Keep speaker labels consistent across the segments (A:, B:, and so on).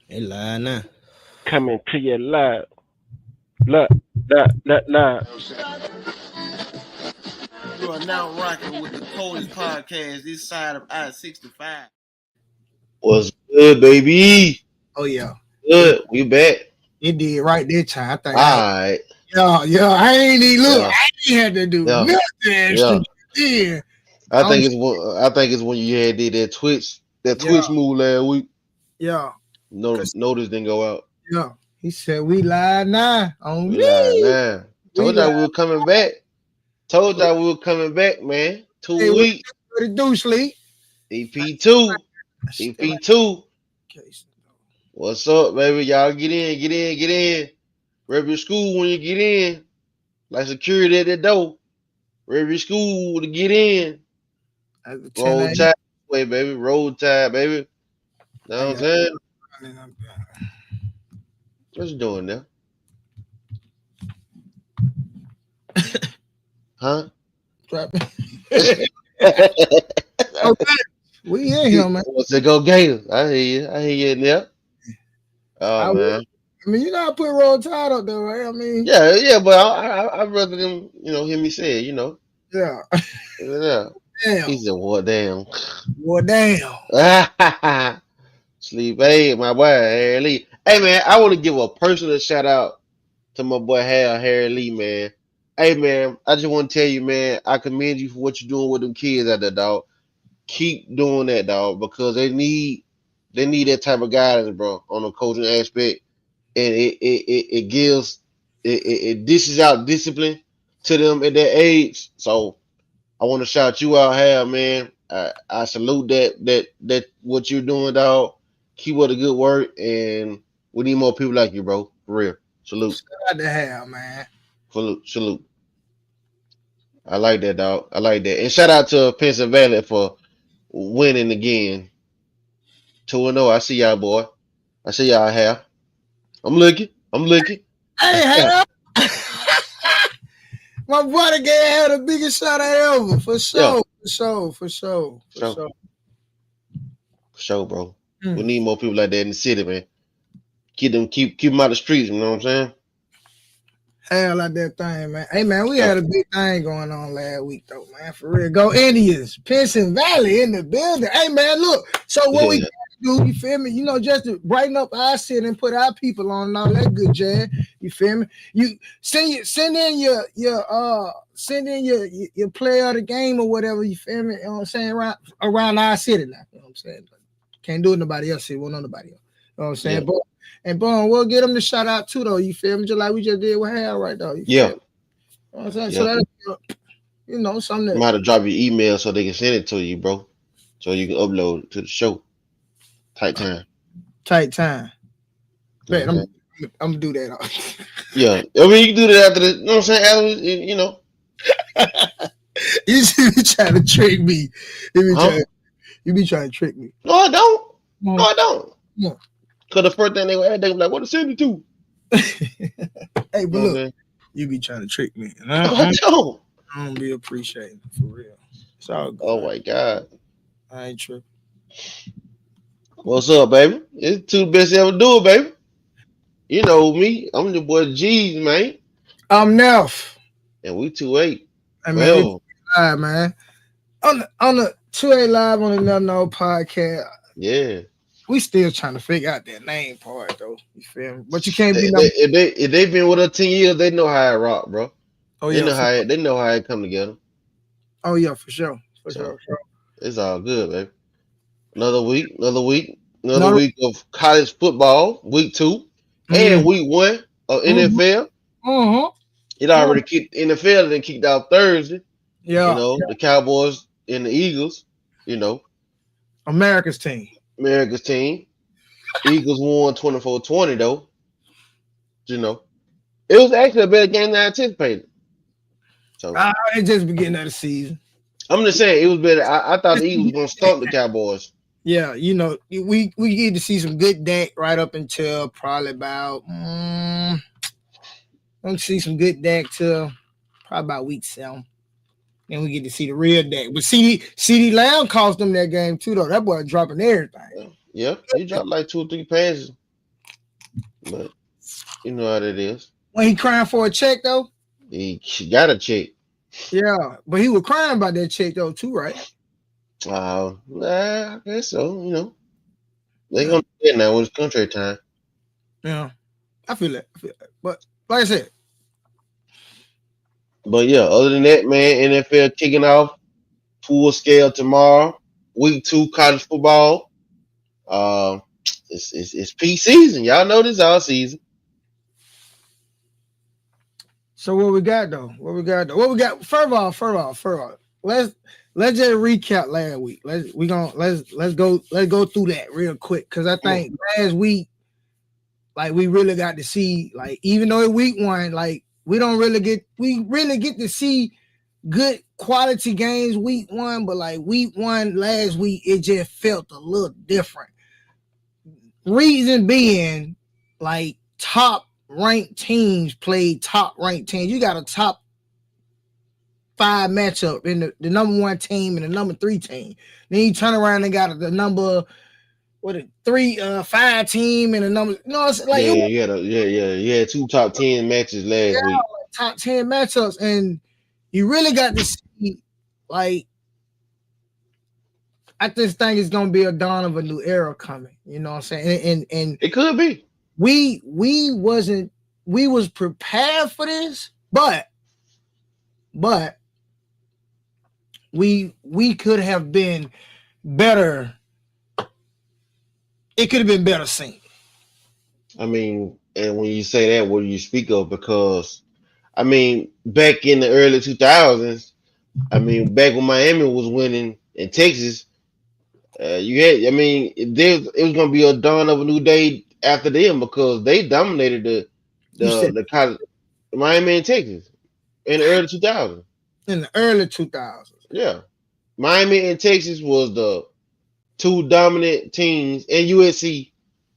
A: They lying now.
B: Coming to you live. Look, look.
C: You are now rocking with the coldest podcast this side of I-65.
D: What's good, baby?
A: Oh yeah, it,
D: Good. We back.
A: it did right this time. I think I had.
D: All right.
A: Yeah. I ain't even look.
D: Yeah.
A: I ain't had to do
D: Yeah.
A: nothing extra.
D: Yeah.
A: Yeah.
D: I
A: I'm
D: think it's when you had did that
A: yeah
D: Twitch move last week.
A: yeah.
D: No,
A: 'Cause,
D: notice didn't go out.
A: yeah. He said we live now on
D: We live
A: me.
D: now.
A: We
D: Told y'all
A: live.
D: we were coming back. Told y'all we were coming back, man.
A: Hey,
D: 2 weeks.
A: what it do, sleep?
D: EP2.
A: Still ain't
D: EP2.
A: case.
D: What's up, baby? Y'all get in. Rep your school when you get in. Like security at the door. Rep your school to get in.
A: At the 10
D: Roll
A: a.m.
D: tide way, baby. Roll tide, baby. Know what
A: I
D: I'm
A: got
D: saying?
A: I'm
D: What you doing there? Huh?
A: dropping.
D: What's
A: Okay, we in here, man.
D: it go Gators? I hear you. I hear you in there.
A: I,
D: Oh man.
A: mean, you know, I put Roll Tide up there, right? I mean,
D: Yeah, but I'd rather them, hear me say it,
A: yeah.
D: Yeah.
A: Damn.
D: He said, what damn.
A: Well, damn.
D: Sleep hey, my boy Harry Lee. Hey man, I want to give a personal shout out to my boy Harry Lee, man. Hey man, I just want to tell you, man, I commend you for what you're doing with them kids out there, dog. Keep doing that, dog, because they need that type of guidance, bro, on the coaching aspect, and it gives it dishes out discipline to them at their age. So I want to shout you out, Hal, man. I salute that what you're doing, dog. Keep up the good work, and we need more people like you, bro. For real. Salute,
A: Shout out to hell, man.
D: salute. I like that, dog. I like that, and shout out to Pennsylvania for winning again. 2-0. I see y'all, boy. I see y'all have. I'm looking. I'm looking.
A: Hey, hell. My brother gave her the biggest shot ever. For
D: Yeah,
A: sure. For sure. For sure. For
D: sure,
A: sure.
D: sure, bro. We
A: Mm.
D: need more people like that in the city, man. Keep them out the streets. You know what I'm saying?
A: Hell like that thing, man. Hey, man, we had a big thing going on last week, though, man. For real. Go Indians. Pinson Valley in the building. Hey, man, look. So what we
D: Yeah,
A: do, you feel me? You know, just to brighten up our city and put our people on and all that good jazz. You feel me? You send in your player of the game or whatever, you feel me? You know what I'm saying? Around our city now. You know what I'm saying? Can't do it nobody else. It won't nobody else. You know what I'm
D: yeah,
A: saying? But and boom, we'll get them the shout out too, though. You feel me? Just like we just did with Hal right though. You feel
D: yeah,
A: me? You know what I'm saying? So
D: yeah.
A: that something
D: You
A: that
D: might have to drop your email so they can send it to you, bro. So you can upload it to the show. Tight time.
A: tight time.
D: You know
A: Man,
D: what I'm saying?
A: I'm gonna do that.
D: Yeah. I mean, you can do that after the, you know what I'm saying?
A: You should be trying to trick me.
D: Huh?
A: You be trying to trick me.
D: No, I don't.
A: Come
D: No, I don't.
A: on.
D: Because the first thing they would ask, they would be like, what to send it to? You
A: Hey, but
D: know what I'm
A: look,
D: saying?
A: you be trying to trick me. And
D: No, I don't.
A: I don't be appreciating for real. It's all good.
D: Oh, my God.
A: I ain't tripping.
D: What's up, baby? It's two best ever do it, baby. You know me. I'm the boy G's, man.
A: I'm Nelf.
D: And we 2-8.
A: Hey man, we
D: Forever.
A: live, man. On the 2Eight Live on another no podcast.
D: Yeah.
A: We still trying to figure out that name part though. You feel me? But you can't be
D: They,
A: no.
D: they, if, they, if they been with us 10 years, they know how it rock, bro.
A: Oh
D: They
A: yeah,
D: know how it come together.
A: oh yeah, for sure, for
D: So
A: sure. For sure.
D: it's all good, baby. Another
A: No.
D: week of college football, week 2, and
A: Mm,
D: week 1 of
A: mm-hmm,
D: NFL.
A: mm-hmm.
D: It already kicked NFL and kicked out Thursday.
A: Yeah,
D: The Cowboys and the Eagles, you know,
A: America's team.
D: America's team. Eagles won 24-20 though. You know. It was actually a better game than I anticipated. So
A: It just beginning of the season.
D: I'm just saying it was better. I thought the Eagles was gonna stomp the Cowboys.
A: Yeah, we need to see some good Dak right up until probably about. Let's see some good Dak till probably about week 7. Then we get to see the real Dak. But CD Lamb cost them that game too, though. That boy dropping everything.
D: Yeah, he dropped like 2 or 3 passes. But you know how it is.
A: When he crying for a check though.
D: He got a check.
A: Yeah, but he was crying about that check though too, right?
D: I guess so. You know, they
A: Yeah,
D: gonna do it now when it's contract time.
A: yeah. I feel it. But like I said,
D: But yeah, other than that, man, NFL kicking off full scale tomorrow. Week 2 college football. Uh, it's peak season. Y'all know this all season.
A: so what we got though? What we got? First off. Let's just recap last week. Let's go through that real quick because I think last week, like we really got to see, like even though in week 1, like we really get to see good quality games week 1, but like week 1 last week it just felt a little different. Reason being, like top ranked teams played top ranked teams. You got a top 5 matchup in the number 1 team and the number 3 team. Then you turn around and got the number 5 team and the number. It's like
D: You had 2 top 10 matches last week.
A: Like top 10 matchups, and you really got to see, like, I just think it's gonna be a dawn of a new era coming. You know what I'm saying? And
D: It could be.
A: we was prepared for this, but we could have been better. It could have been better seen.
D: I mean, and when you say that, what do you speak of? Because I mean, back in the early 2000s, I mean, back when Miami was winning in Texas, it was going to be a dawn of a new day after them because they dominated the college, Miami and Texas in the early 2000s.
A: In the early 2000s.
D: Yeah. Miami and Texas was the 2 dominant teams, and USC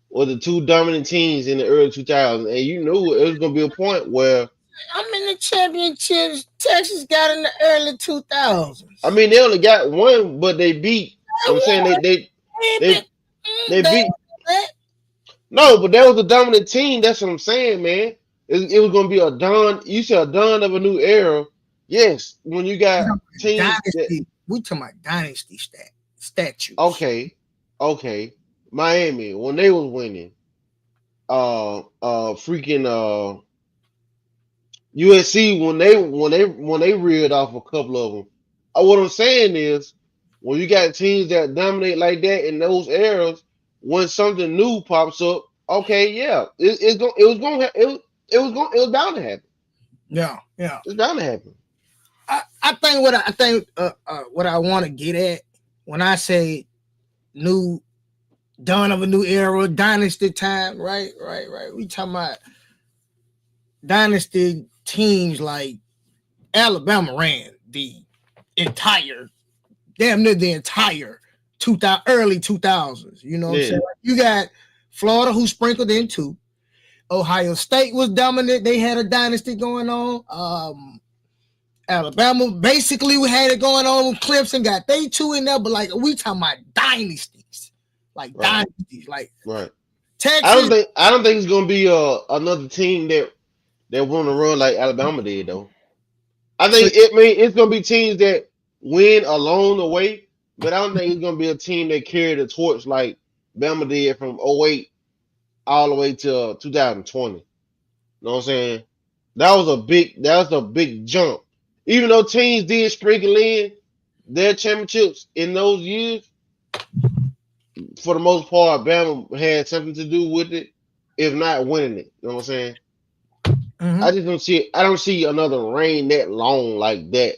D: were the 2 dominant teams in the early 2000s. And you knew it was going to be a point where
A: I'm in the championships Texas got in the early 2000s.
D: I mean, they only got 1, but they beat. I'm saying they beat. No, but that was a dominant team. That's what I'm saying, man. It was going to be a dawn. You said a dawn of a new era. Yes, when you got teams.
A: We talking about dynasty statues.
D: Okay. Miami when they was winning. Freaking USC when they reared off a couple of them. What I'm saying is, when you got teams that dominate like that in those eras, when something new pops up, okay, yeah, it was bound to happen.
A: Yeah.
D: It's bound to happen.
A: I think what I want to get at when I say new dawn of a new era, dynasty time, right. We talking about dynasty teams like Alabama ran the entire early 2000s. You know what I'm saying? You got Florida who sprinkled in too. Ohio State was dominant. They had a dynasty going on. Alabama basically we had it going on. Clemson got they 2 in there, but like we talking about dynasties, like
D: right.
A: dynasties, like
D: right.
A: Texas.
D: I don't think it's gonna be another team that want to run like Alabama did though. I think it's gonna be teams that win along the way, but I don't think it's gonna be a team that carry the torch like Bama did from 2008 all the way to 2020. You know what I'm saying? That was a big jump. Even though teams did sprinkle in their championships in those years, for the most part, Bama had something to do with it, if not winning it. You know what I'm saying? Mm-hmm. I just don't see another reign that long like that.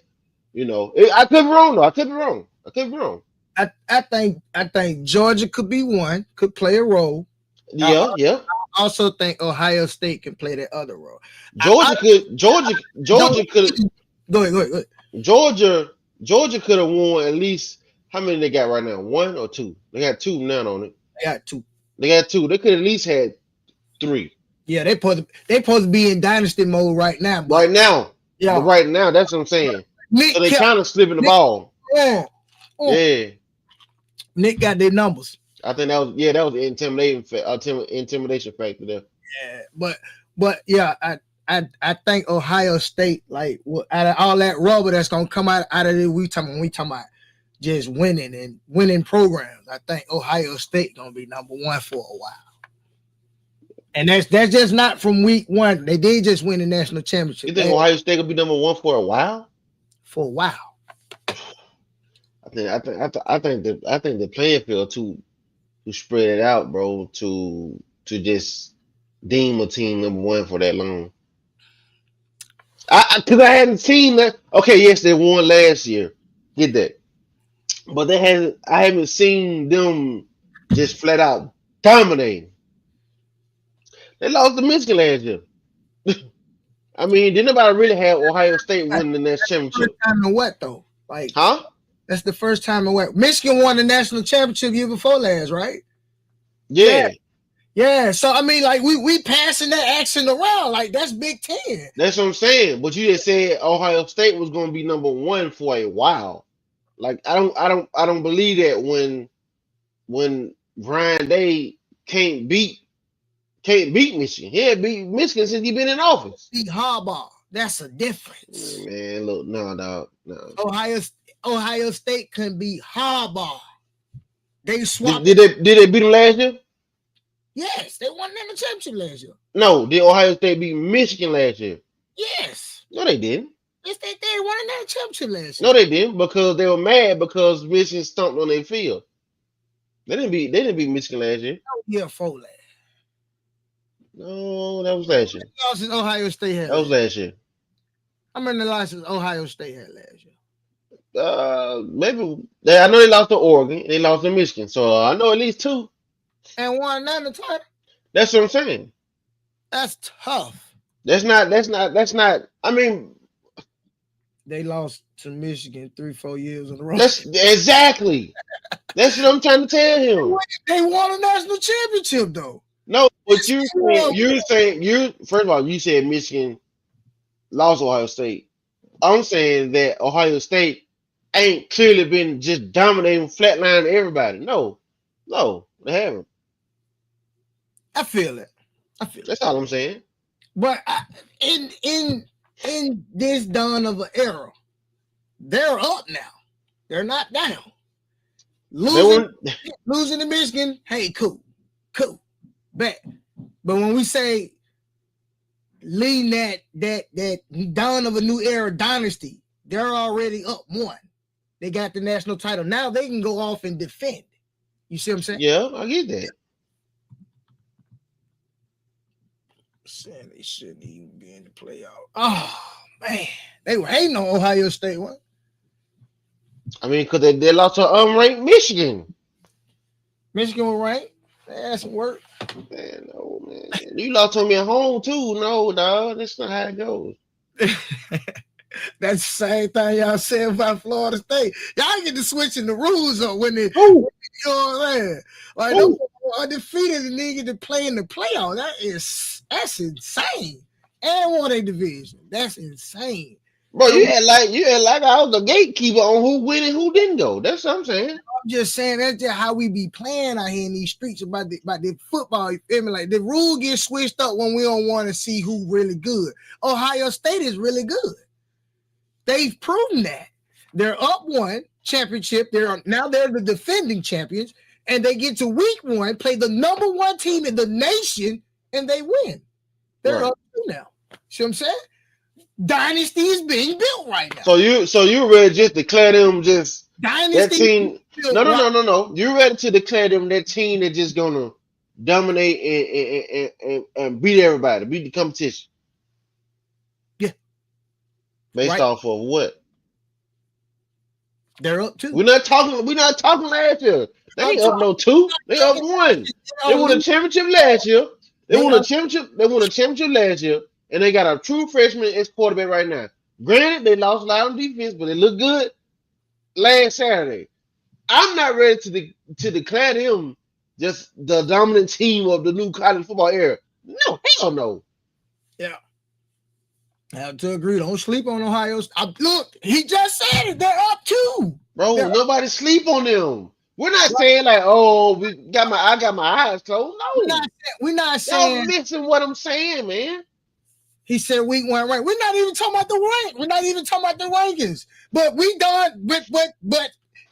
D: You know, I could be wrong though. I could be wrong.
A: I think Georgia could be one, could play a role.
D: Yeah.
A: I also think Ohio State can play that other role.
D: Georgia could.
A: Go ahead.
D: Georgia could have won at least. How many they got right now? 1 or 2? They got 2 now on it. They got 2. They could at least had 3.
A: Yeah, they supposed to be in dynasty mode right now.
D: Right now, that's what I'm saying. So they kind of slipping the ball. Yeah.
A: Nick got their numbers.
D: I think that was the intimidation factor there.
A: But yeah, I think Ohio State, like out of all that rubber that's gonna come out of it, we talking about just winning programs. I think Ohio State gonna be number one for a while. And that's just not from week one. They did just win the national championship.
D: You think Ohio State will be number one for a while?
A: For a while.
D: I think the playing field to spread it out, bro, to just deem a team number one for that long. Because I hadn't seen that. Okay, yes, they won last year. Get that. But I haven't seen them just flat out dominating. They lost to Michigan last year. I mean, did nobody really have Ohio State winning the national championship?
A: First time in what though? Like,
D: huh?
A: That's the first time in what? Michigan won the national championship year before last, right?
D: Yeah.
A: Yeah. So I mean, like we passing that action around. Like that's Big Ten.
D: That's what I'm saying. But you just said Ohio State was going to be number one for a while. Like I don't believe that when Brian Day can't beat Michigan. He had beat Michigan since he been in office.
A: Beat Harbaugh. That's a difference.
D: Man, look, no, dog, no.
A: Ohio State couldn't beat Harbaugh. They swapped.
D: Did they beat him last year?
A: Yes, they won the championship last year.
D: No, did Ohio State beat Michigan last year?
A: Yes.
D: No, they didn't.
A: Yes, they won the championship last year.
D: No, they didn't, because they were mad because Michigan stomped on their field. They didn't beat Michigan last year.
A: Yeah, four last.
D: No, that was last year.
A: Losses Ohio State had.
D: That was last year.
A: How many losses Ohio State had last year?
D: Maybe I know they lost to Oregon. They lost to Michigan, so I know at least two.
A: And won another title.
D: That's what I'm saying.
A: That's tough.
D: That's not. I mean,
A: they lost to Michigan 3-4 years in a row.
D: That's exactly. That's what I'm trying to tell him.
A: They won a national championship though.
D: No, but you're saying first of all, you said Michigan lost Ohio State. I'm saying that Ohio State ain't clearly been just dominating, flatlining everybody. No, they haven't.
A: I feel it.
D: That's all I'm saying.
A: But in this dawn of an era, they're up now. They're not down. Losing to Michigan, hey, cool, bet. But when we say leading that dawn of a new era dynasty, they're already up one. They got the national title. Now they can go off and defend. You see what I'm saying?
D: Yeah, I get that.
A: Saying they shouldn't even be in the playoff. Oh man, they were hating on Ohio State. What?
D: I mean, because they lost to unranked Michigan.
A: Michigan was ranked. They had some work.
D: Man, no, man. You lost to me at home too. No, dog. That's not how it goes.
A: That's the same thing y'all said about Florida State. Y'all get to switching the rules up when they, you know what I'm saying? Like, them undefeated and they get to play in the playoff. That's insane. And won a division. That's insane.
D: Bro, you had like I was the gatekeeper on who went and who didn't go. That's what I'm saying.
A: I'm just saying that's just how we be playing out here in these streets about the football. You feel me? Like the rule gets switched up when we don't want to see who really good. Ohio State is really good. They've proven that. They're up one championship. They're the defending champions, and they get to week one, play the number one team in the nation, and they win. They're up two now. See what I'm saying? Dynasty is being built right now.
D: So you ready just declare them just
A: Dynasty
D: that team? No. You ready to declare them that team that's just gonna dominate and beat everybody, beat the competition?
A: Yeah.
D: Based off of what?
A: They're up two.
D: We're not talking last year. They ain't up no two. They up one. They won a championship last year. They won a championship last year. And they got a true freshman as quarterback right now. Granted, they lost a lot on defense, but they look good last Saturday. I'm not ready to declare them just the dominant team of the new college football era. No, hell no.
A: Yeah. I have to agree. Don't sleep on Ohio. Look, he just said it. They're up two.
D: Bro, nobody sleep on them. We're not saying like, oh, I got my eyes closed.
A: We're
D: No,
A: not, we're not
D: y'all
A: saying.
D: missing what I'm saying, man.
A: He said week 1 rank. We're not even talking about the rank. We're not even talking about the rankings. But we done. But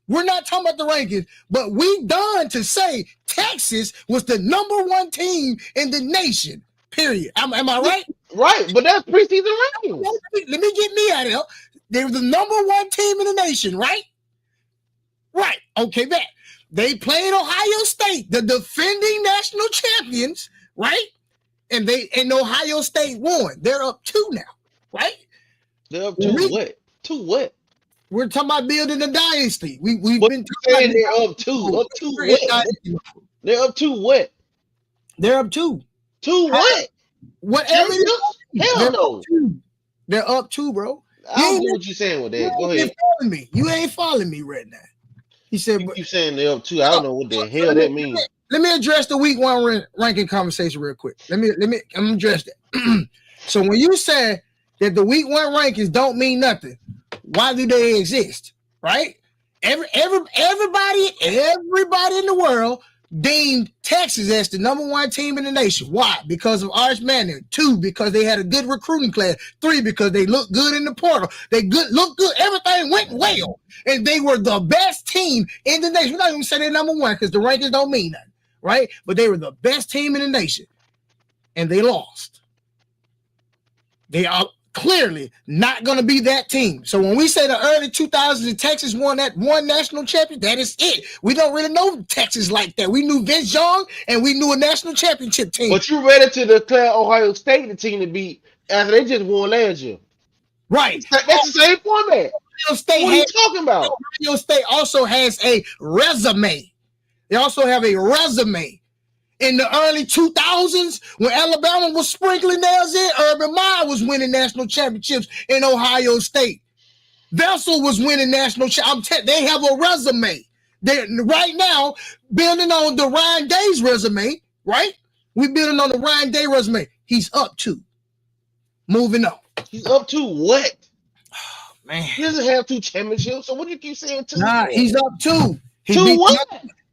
A: we're not talking about the rankings. But we done to say Texas was the #1 team in the nation. Period. Am I right?
D: Right, but that's preseason rankings.
A: Let me get me out of here. They were the #1 team in the nation, right? Right. Okay, that. They played Ohio State, the defending national champions, right? And Ohio State won. They're up 2 now, right?
D: They're up to what? To what?
A: We're talking about building a dynasty. We've been
D: saying they're up 2. Up to what? They're up to what?
A: They're up 2.
D: To what?
A: Whatever.
D: Hell no.
A: They're up 2, bro.
D: I don't know what you're saying with that. Go ahead.
A: You ain't following me right now. He said,
D: you keep saying they're up 2. I don't know what the hell that means.
A: Let me address the week 1 ranking conversation real quick. I'm gonna address that. So when you say that the week 1 rankings don't mean nothing, why do they exist? Right? Everybody in the world deemed Texas as the #1 team in the nation. Why? Because of Arch Manning. 2, because they had a good recruiting class. 3, because they looked good in the portal. They looked good. Everything went well. And they were the best team in the nation. We're not even saying they're #1 because the rankings don't mean nothing. Right? But they were the best team in the nation. And they lost. They are clearly not going to be that team. So when we say the early 2000s and Texas won that 1 national champion, that is it. We don't really know Texas like that. We knew Vince Young and we knew a national championship team.
D: But you ready to declare Ohio State the team to beat after they just won last year.
A: Right.
D: That's the same format.
A: Ohio State
D: what are you talking about?
A: Ohio State also has a resume. They also have a resume. In the early 2000s, when Alabama was sprinkling theirs in, Urban Meyer was winning national championships in Ohio State. Vessel was winning national championships. They have a resume. They're right now building on the Ryan Day's resume, right? We're building on the Ryan Day resume. He's up 2. Moving on.
D: He's up to what?
A: Oh, man.
D: He doesn't have 2 championships, so what do you keep saying 2?
A: Nah, he's up 2.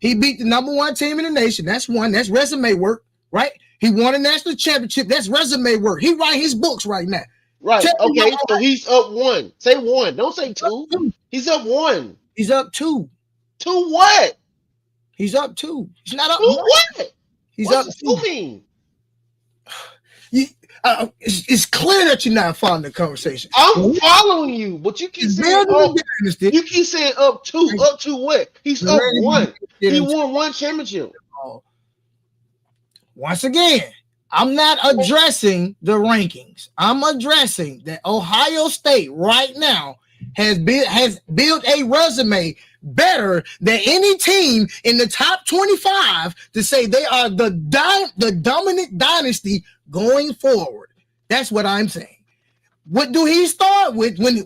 A: He beat the #1 team in the nation. That's 1. That's resume work, right? He won a national championship. That's resume work. He write his books right now.
D: Right. Okay, so he's up 1. Say 1. Don't say 2. He's up 1.
A: He's up 2.
D: 2 what?
A: He's up 2. He's not up
D: 2 what?
A: He's
D: What's
A: up
D: 2 mean?
A: It's clear that you're not following the conversation.
D: I'm following you, but you keep saying you keep saying up 2. Up to what? He's up 1. He won 1 championship.
A: Once again, I'm not addressing the rankings. I'm addressing that Ohio State right now has built a resume better than any team in the top 25 to say they are the dominant dynasty going forward. That's what I'm saying. What do he start with when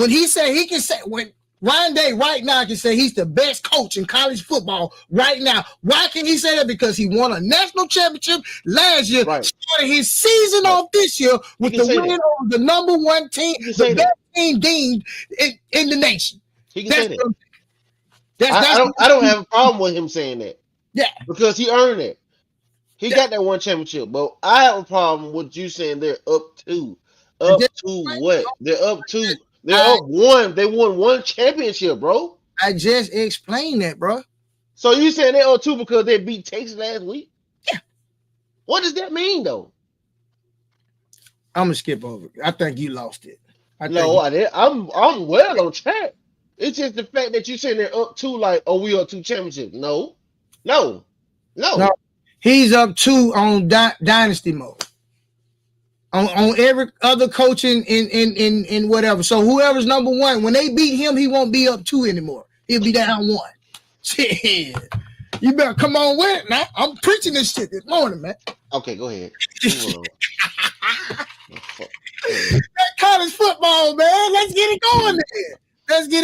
A: he said he can say when Ryan Day right now can say he's the best coach in college football right now? Why can he say that? Because he won a national championship last year, started his season off this year with the win over the #1 team, the best team deemed in the nation.
D: He can say that. I don't have a problem with him saying that.
A: Yeah,
D: because he earned it. He got that 1 championship, but I have a problem with you saying they're up 2. Up to what? They're up 2. They're up 1. They won 1 championship, bro.
A: I just explained that, bro.
D: So you saying they're up 2 because they beat Texas last week?
A: Yeah.
D: What does that mean, though?
A: I'm gonna skip over it. I think you lost it.
D: I'm well on track. It's just the fact that you saying they're up 2, like, oh, we up 2 championships. No.
A: He's up 2 on dynasty mode. On every other coaching in whatever. So whoever's #1, when they beat him, he won't be up 2 anymore. He'll be down 1. Shit. You better come on with it now. I'm preaching this shit this morning, man.
D: Okay, go ahead.
A: That college football, man. Let's get it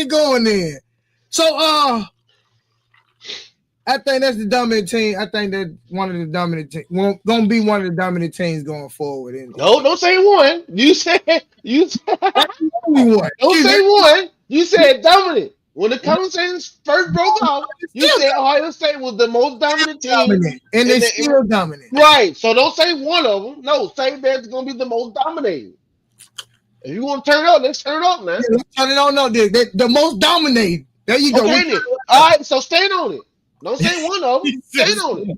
A: going there. So I think that's the dominant team. I think that one of the dominant teams gonna be one of the dominant teams going forward.
D: No, don't say 1. You said
A: only one.
D: Don't say 1. You said dominant. When the conversations first broke off, you said Ohio State was the most dominant team.
A: Dominant, and they're still dominant.
D: Right. So don't say one of them. No, say that's going to be the most dominating. If you want to turn it up, let's turn it up, man.
A: Yeah, turn it on. No, the most dominating. There you go.
D: Okay, then. All right, so stand on it. Don't say one of them. Stand on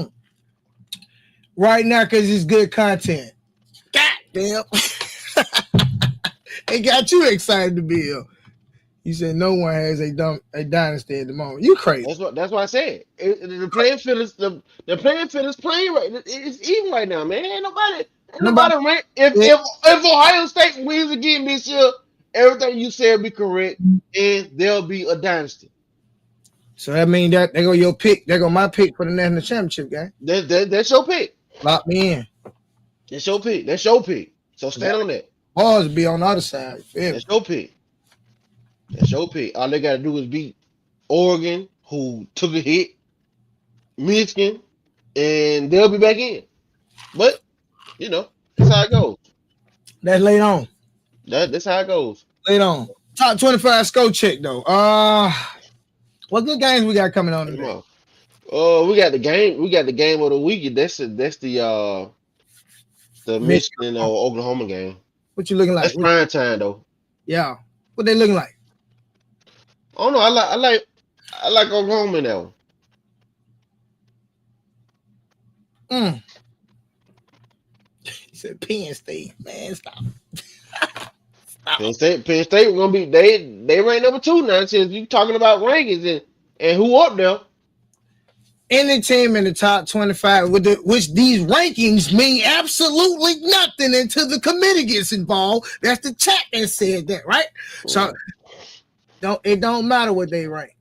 D: it.
A: Right now, because it's good content. God damn. It got you excited to be here. You said no one has a dynasty at the moment. You crazy.
D: That's what I said. The playing field is the playing field is playing right. It's even right now, man. Ain't nobody rank. If Ohio State wins again this year, everything you said will be correct, and there'll be a dynasty. So
A: that means that they go your pick. They go my pick for the national championship game.
D: That's your pick.
A: Lock me in.
D: That's your pick. That's your pick. So stand on that.
A: Balls be on the other side.
D: That's your pick. That's your pick. All they gotta do is beat Oregon, who took a hit, Michigan, and they'll be back in. But that's how it goes.
A: That's late on.
D: That's how it goes.
A: Late on. Top 25 score check though. What good games we got coming on today?
D: We got the game. We got the game of the week. That's the Michigan or Oklahoma game.
A: What you looking like?
D: That's prime time though.
A: Yeah. What they looking like?
D: Oh no, I like Oklahoma in that one.
A: He said Penn State, man, stop.
D: Penn State gonna be they rank number 2 now. Since you talking about rankings and who up there.
A: Any team in the top 25 which these rankings mean absolutely nothing until the committee gets involved. That's the chat that said that, right? So it don't matter what they rank.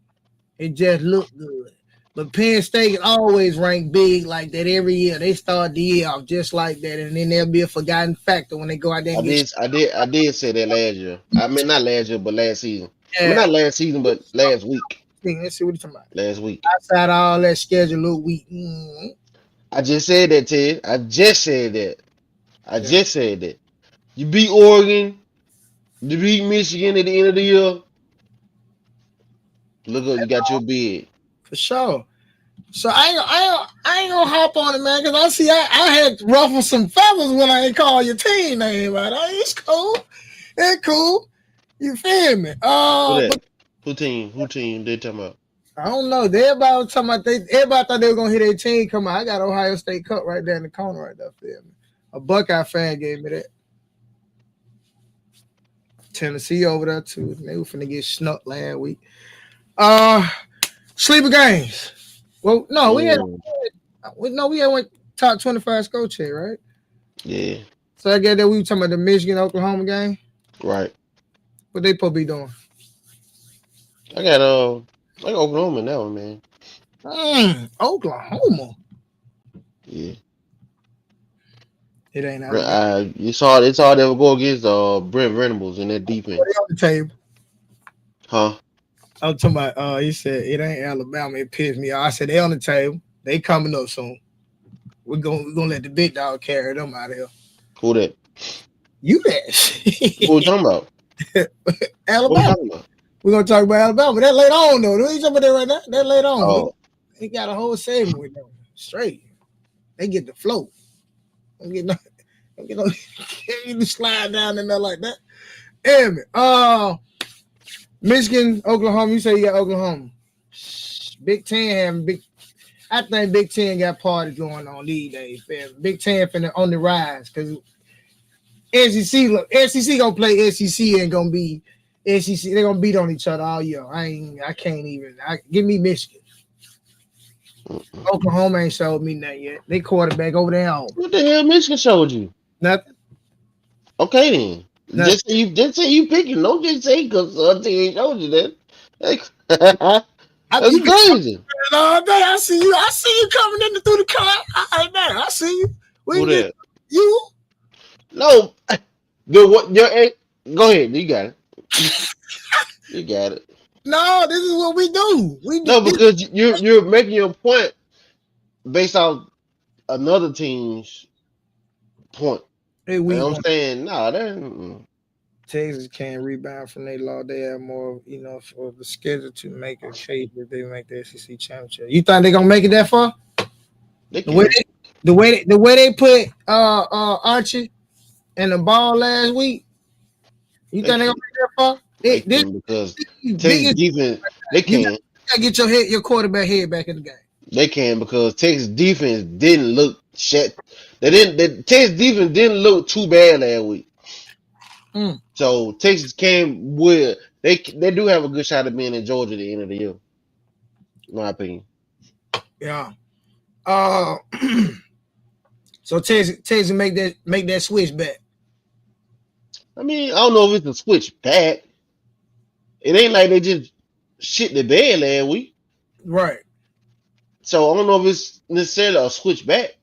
A: It just look good. But Penn State always rank big like that every year. They start the year off just like that, and then there'll be a forgotten factor when they go out there.
D: I did say that last year. I mean, not last year, but last season. Yeah. I mean, not last season, but last week.
A: Let's see what you're talking about.
D: Last week.
A: Outside all that schedule week.
D: I just said that, Ted. I just said that. You beat Oregon. You beat Michigan at the end of the year. Look up, you got your bid.
A: For sure. So I ain't gonna hop on it, man, because I see I had to ruffle some feathers when I ain't call your team name out. It's cool. It's cool. You feel me?
D: Who team they talking about?
A: I don't know. Everybody was talking about everybody thought they were gonna hit their team come out. I got Ohio State Cup right there in the corner right there. Feel me? A Buckeye fan gave me that. Tennessee over there too. They were finna get snuck last week. Sleeper games. Well, no, we had went top 25 score check, right?
D: Yeah.
A: So I get that we were talking about the Michigan Oklahoma game.
D: Right.
A: What they supposed to be doing?
D: I got Oklahoma in that one, man.
A: Oklahoma.
D: Yeah.
A: It ain't out.
D: You saw they would go against Brent Venables in that defense.
A: They on the table.
D: Huh?
A: I'm talking about he said it ain't Alabama, it pissed me off. I said they on the table. They coming up soon. We're gonna let the big dog carry them out of here.
D: Who that?
A: You that.
D: Who we talking about?
A: Alabama. We're gonna talk about Alabama. That later on though. We ain't talking about that right now. That later on.
D: Oh.
A: They got a whole segment with them. Straight. They get the float. Don't get no slide down in there like that. Damn it. Michigan, Oklahoma. You say you got Oklahoma. Big Ten having big. I think Big Ten got parties going on these days. Big Ten finna on the rise because SEC gonna play SEC and gonna be SEC. They're gonna beat on each other all year. I can't even. Give me Michigan. Oklahoma ain't showed me nothing yet. They quarterback over there home.
D: What the hell Michigan showed you?
A: Nothing.
D: Okay then. Just say you picking. Don't just say because ain't showed you that. That's crazy.
A: I see you coming in through the car. I see you.
D: Who that?
A: You?
D: No. Go ahead. You got it. You got it.
A: No, this is what we do.
D: Because you're making your point based off another team's point.
A: Hey,
D: I'm saying, no,
A: Texas can't rebound from their law. They have more, for the schedule to make a case that they make the SEC championship. You think they're gonna make it that far?
D: They
A: The way
D: can.
A: the way they put Archie and the ball last week, you
D: They
A: think they're gonna
D: can.
A: make that far?
D: They
A: This
D: can because Texas
A: biggest,
D: defense. They
A: you
D: can.
A: gotta get your quarterback head back in the game.
D: They can because Texas defense didn't look shit. The Texas defense didn't look too bad last week.
A: Mm.
D: So Texas can will they do have a good shot of being in Georgia at the end of the year, in my opinion.
A: Yeah. So Texas make that switch back.
D: I mean, I don't know if it's a switch back. It ain't like they just shit the bed last week.
A: Right.
D: So I don't know if it's necessarily a switch back.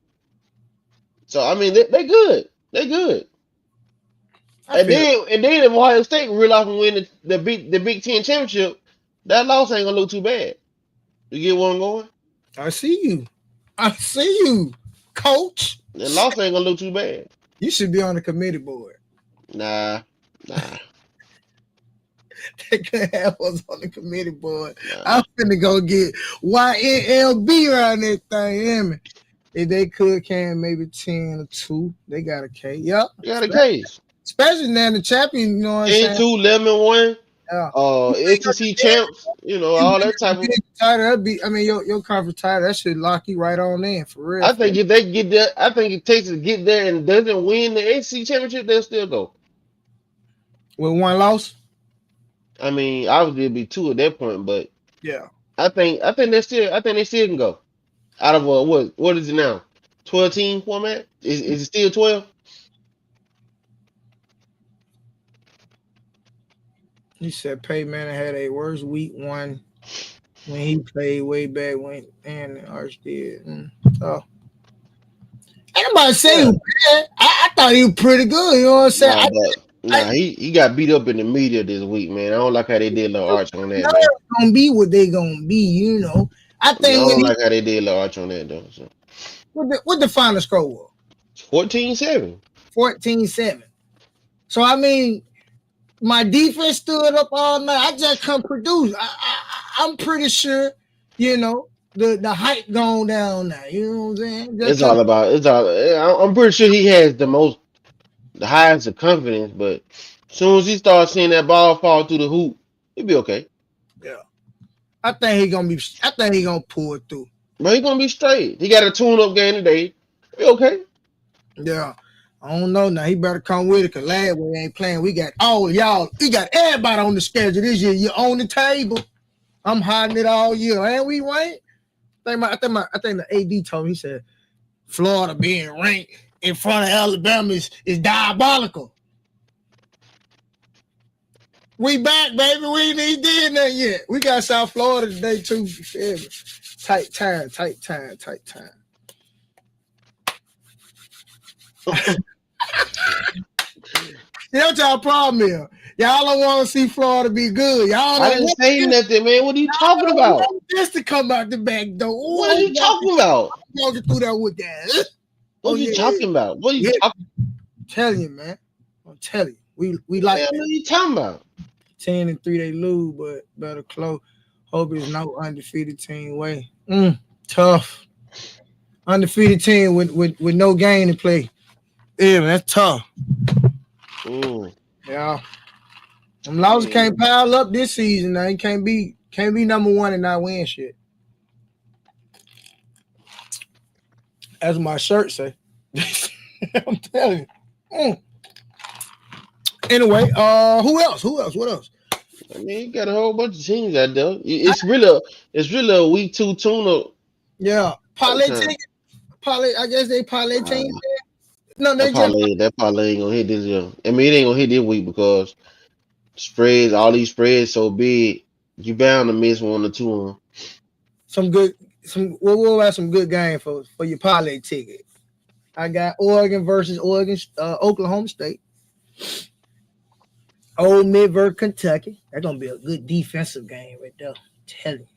D: So I mean, they good. They good. And then if Ohio State realize and win the Big Ten championship, that loss ain't gonna look too bad. You get where I'm going?
A: I see you, coach.
D: The loss ain't gonna look too bad.
A: You should be on the committee board.
D: Nah.
A: They could have us on the committee board.
D: Nah.
A: I'm finna go get YNLB around that thing, hear me? If they can maybe 10 or 2. They got a case. Yep.
D: You got a case.
A: Especially now the champion, you know what I'm
D: 10,
A: saying?
D: 2, 11, 1.
A: Yeah.
D: SEC champs, all that type of.
A: Title, your conference title, that should lock you right on in for real.
D: I think if they get there, I think if Texas get there and doesn't win the SEC championship, they'll still go.
A: With one loss?
D: I mean, obviously it'd be 2 at that point, but
A: yeah,
D: I think they still can go. Out of what is it now? 12 team format? Is it still 12?
A: He said Peyton Manning had a worse week 1 when he played way back when and Arch did. So anybody say he was bad. I thought he was pretty good. You know what I'm saying?
D: He got beat up in the media this week, man. I don't like how they did Lil Arch on that.
A: It's gonna be what they gonna be, I think
D: I don't like how they did Lil Arch on that though. So.
A: What the final score was?
D: 14-7.
A: 14-7. So I mean, my defense stood up all night. I just couldn't produce. I'm pretty sure, the hype gone down now. You know what I'm saying?
D: I'm pretty sure he has the highest of confidence, but as soon as he starts seeing that ball fall through the hoop, he'll be okay.
A: Yeah. I think he gonna pull it through.
D: But he's gonna be straight. He got a tune-up game today. He'll be okay.
A: Yeah. I don't know now. He better come with it because last week ain't playing. We got y'all. We got everybody on the schedule this year. You're on the table. I'm hiding it all year. And we ranked. I think the AD told me, he said Florida being ranked in front of Alabama is diabolical. We back, baby. We ain't even did that yet. We got South Florida today too. Tight time. You know what y'all problem is? Y'all don't want to see Florida be good.
D: I didn't say nothing, man. What are you talking about?
A: Just to come out the back door.
D: What are you talking about?
A: Walking through that with that.
D: What are you talking about? What are you talking about?
A: I'm telling you, man. I'm telling you. We like
D: what are you talking about?
A: 10-3 they lose, but better close. Hope it's no undefeated team way. Tough. Undefeated team with no game to play. Yeah, that's tough. Yeah. Them losses can't pile up this season. Now. You can't be number 1 and not win shit. As my shirt say. I'm telling you. Anyway, who else? What else?
D: I mean, you got a whole bunch of teams out there. It's really a week 2 tune-up.
A: Yeah. Parlay ticket. I guess they parlay teams. No,
D: that parlay ain't gonna hit this year. I mean, it ain't gonna hit this week because all these spreads so big, you bound to miss 1 or 2 of them.
A: We'll have some good game for your parlay ticket. I got Oregon versus Oklahoma State. Ole Miss versus Kentucky. That's gonna be a good defensive game right there. I'm telling you,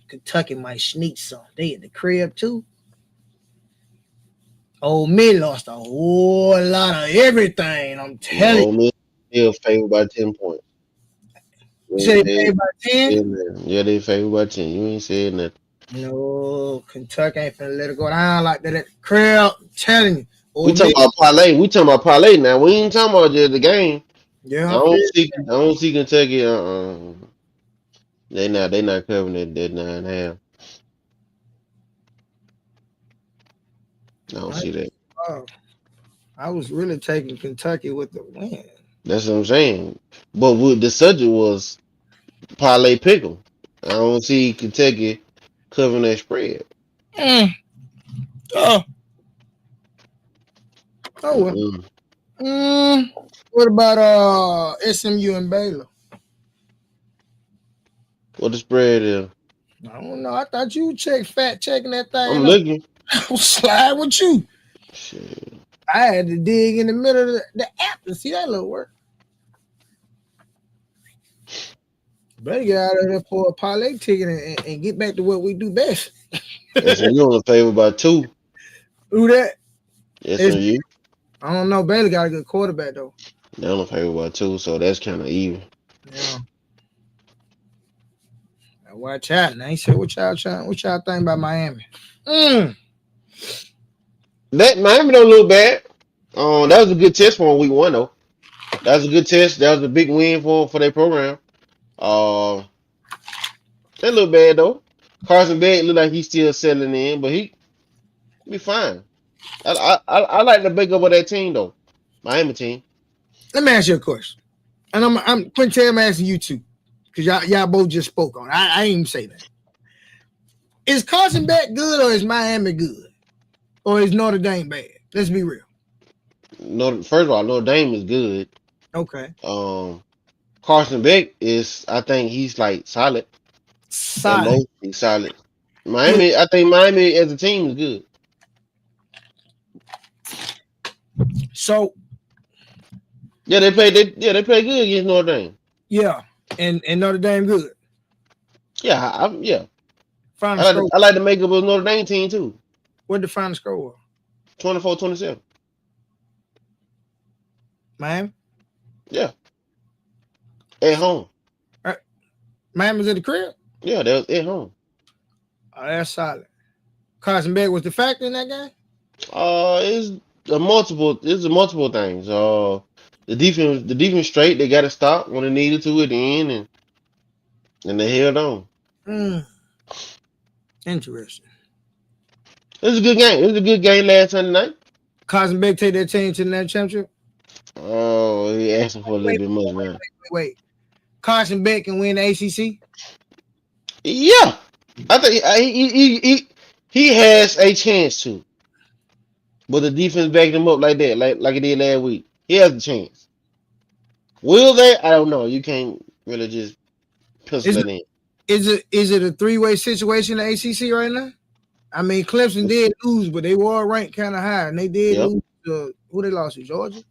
A: Kentucky might sneak some. They at the crib too. Ole Miss lost a whole lot of everything. I'm telling you.
D: Still favored by 10 points.
A: You say they by 10?
D: Yeah, they favored by 10. You ain't said nothing.
A: No, Kentucky ain't finna let it go down like that at the crib. I'm telling you.
D: We talking about parlay. We talking about parlay now. We ain't talking about just the game.
A: Yeah,
D: I don't see Kentucky. They not covering that 9.5. I don't see that.
A: I was really taking Kentucky with the win.
D: That's what I'm saying. But the subject was parlay pick'em. I don't see Kentucky covering that spread.
A: Oh well.
D: Mm-mm.
A: What about SMU and Baylor?
D: What the spread is?
A: I don't know. I thought you fact checking that thing.
D: I'm looking.
A: I was slide with you.
D: Shit.
A: I had to dig in the middle of the app to see that little work. Better get out of there for a parlay ticket and get back to what we do best.
D: SMU only favored by 2.
A: Who that?
D: SMU.
A: I don't know. Baylor got a good quarterback though.
D: They only favored by 2, so that's kind of even.
A: Yeah. Now watch out. Now he said, what y'all think about Miami?
D: That Miami don't look bad. That was a good test for week 1 though. That was a good test. That was a big win for their program. They look bad though. Carson Beck look like he's still settling in, but he be fine. I like the makeup of that team though, Miami team.
A: Let me ask you a question, and I'm Quintel, I'm asking you too, because y'all both just spoke on it. I ain't even say that. Is Carson Beck good or is Miami good, or is Notre Dame bad? Let's be real.
D: First of all, Notre Dame is good.
A: Okay.
D: Carson Beck is, I think he's like solid.
A: Solid.
D: He's solid. Miami, I think Miami as a team is good.
A: So
D: they play good against Notre Dame.
A: Yeah, and Notre Dame good.
D: Yeah, I
A: Final
D: like the makeup of Notre Dame team too.
A: What the final score was?
D: 24-27.
A: Miami?
D: Yeah. At home.
A: Miami's at the crib?
D: Yeah, that was at home.
A: Oh, that's solid. Carson Beck was the factor in that game?
D: It's multiple things. The defense straight, they got to stop when they needed to at the end, and they held on.
A: Interesting.
D: It was a good game. It was a good game last Sunday night.
A: Carson Beck take that team to the national championship?
D: Oh, he asking for a little bit much now.
A: Wait. Carson Beck can win the ACC?
D: Yeah, I think he has a chance to, but the defense backed him up like that, like it did last week. He has a chance. Will they? I don't know. You can't really just pencil it in.
A: Is it a 3-way situation in the ACC right now? I mean, Clemson did lose, but they were ranked kind of high, and they did lose to who they lost to? Georgia?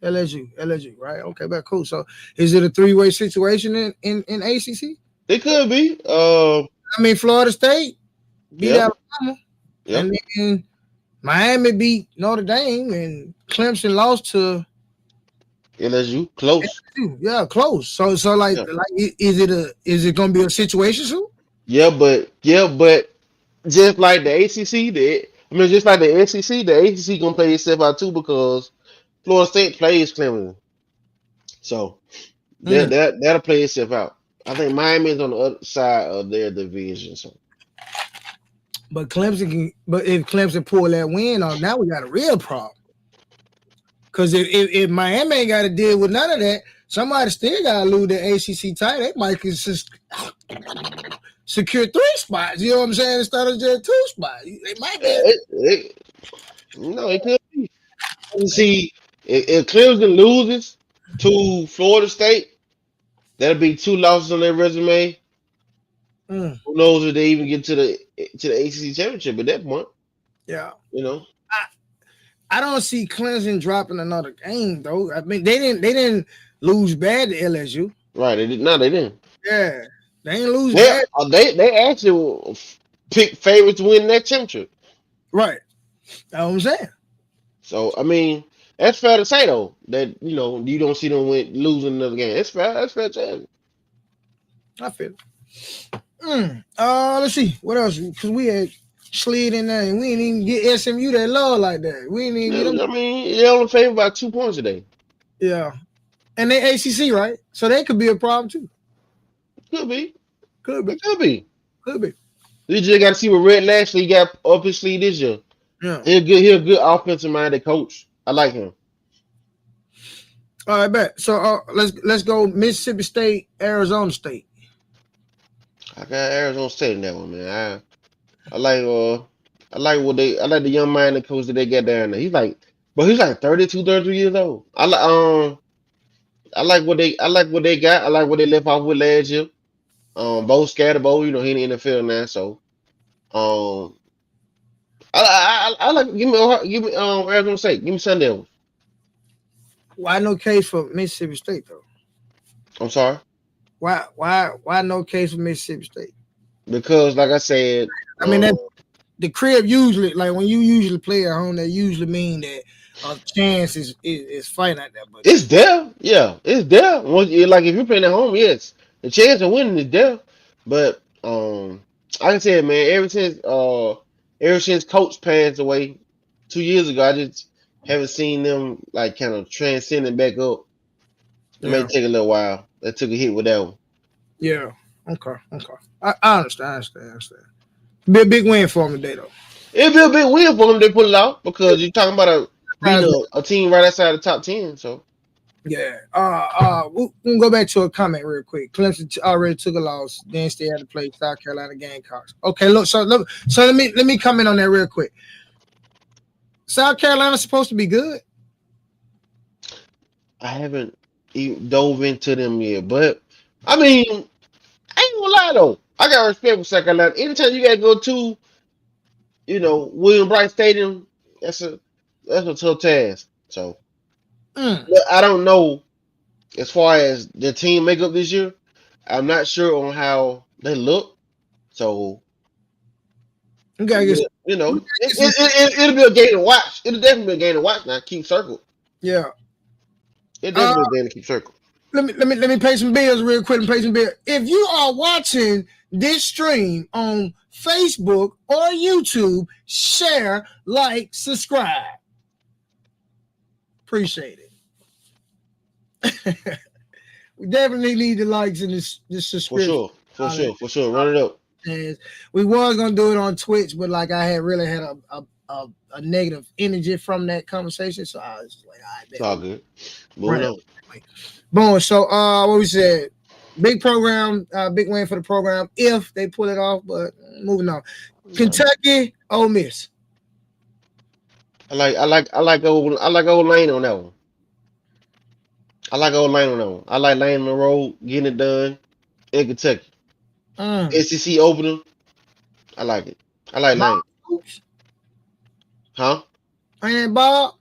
A: LSU, right? Okay, but cool. So, is it a 3-way situation in ACC?
D: It could be.
A: I mean, Florida State beat Alabama, and then Miami beat Notre Dame, and Clemson lost to
D: LSU. Close.
A: LSU. Yeah, close. So is it gonna be a situation soon?
D: Yeah, but just like the ACC, just like the SEC, the ACC gonna play itself out too because Florida State plays Clemson, so that'll play itself out. I think Miami is on the other side of their division. So,
A: but if Clemson pull that win off, now we got a real problem. Because if Miami ain't got to deal with none of that, somebody still got to lose the ACC title. They might just secure 3 spots. You know what I'm saying? Instead of just 2 spots, they might be.
D: It could be. See, if Clemson loses to Florida State, that'll be 2 losses on their resume. Who knows if they even get to the ACC championship at that point?
A: Yeah,
D: I
A: don't see Clemson dropping another game though. I mean, they didn't lose bad to LSU.
D: Right? They did. No, they didn't.
A: Yeah, they didn't lose bad.
D: They actually picked favorites to win that championship.
A: Right. That's what I'm saying.
D: So I mean, That's fair to say though. That you don't see them losing another game. It's fair. That's fair to say.
A: I feel it. Let's see what else because we had slid in there and we didn't even get SMU that low like that. We didn't even get them.
D: I mean, they only favored by 2 points today.
A: Yeah, and they ACC right, so they could be a problem too.
D: Could be.
A: Could be.
D: Could be.
A: Could be.
D: You just got to see what Red Lashley got up his sleeve this year.
A: Yeah.
D: He a good offensive minded coach. I like him.
A: All right, bet. So let's go Mississippi State, Arizona State.
D: I got Arizona State in that one, man. I like the young minded coach that they got down there. He's like 32, 33 years old. I like what they got. I like what they left off with last year. Bo Scatterbo, he in the NFL now, so I like give me Arizona State. Give me Sun Devils.
A: Why no case for Mississippi State though?
D: I'm sorry.
A: Why no case for Mississippi State?
D: Because like I said,
A: I mean that the crib usually like when you usually play at home, that usually mean that a chance is fighting out there. But
D: it's there. Yeah, it's there. Like if you're playing at home, yes, the chance of winning is there. But like I said, man, ever since Coach passed away 2 years ago, I just haven't seen them like kind of transcending back up. It may take a little while. They took a hit with that one.
A: Yeah. Okay. I understand. Be a big win for them today, though.
D: It'd be a big win for them. They pull it out because you're talking about a team right outside the top 10. So
A: yeah. We'll go back to a comment real quick. Clemson already took a loss. Then still had to play South Carolina Gamecocks. Okay. Look. So let me comment on that real quick. South Carolina's supposed to be good.
D: I haven't dove into them yet, but I mean, I ain't gonna lie though. I got respect for South Carolina. Anytime you gotta go to, William Bright Stadium, that's a tough task. So, but I don't know as far as the team makeup this year. I'm not sure on how they look. So,
A: Okay, I guess,
D: it'll be a game to watch. It'll definitely be a game to watch now. Keep circle.
A: Yeah.
D: It'll definitely be a game to keep circle.
A: Let me pay some bills real quick and pay some bills. If you are watching this stream on Facebook or YouTube, share, like, subscribe. Appreciate it. We definitely need the likes and this subscription.
D: For sure. Run it up.
A: And we was gonna do it on Twitch, but like I had really had a negative energy from that conversation, so I was just like, all right,
D: it's all good. Moving on.
A: Boom. So what we said, big program, big win for the program if they pull it off. But moving on, Kentucky, Ole Miss.
D: I like old Lane on that one. I like Lane on the road, getting it done in Kentucky. SEC opener. I like it. I like Lane. Huh?
A: And Bob.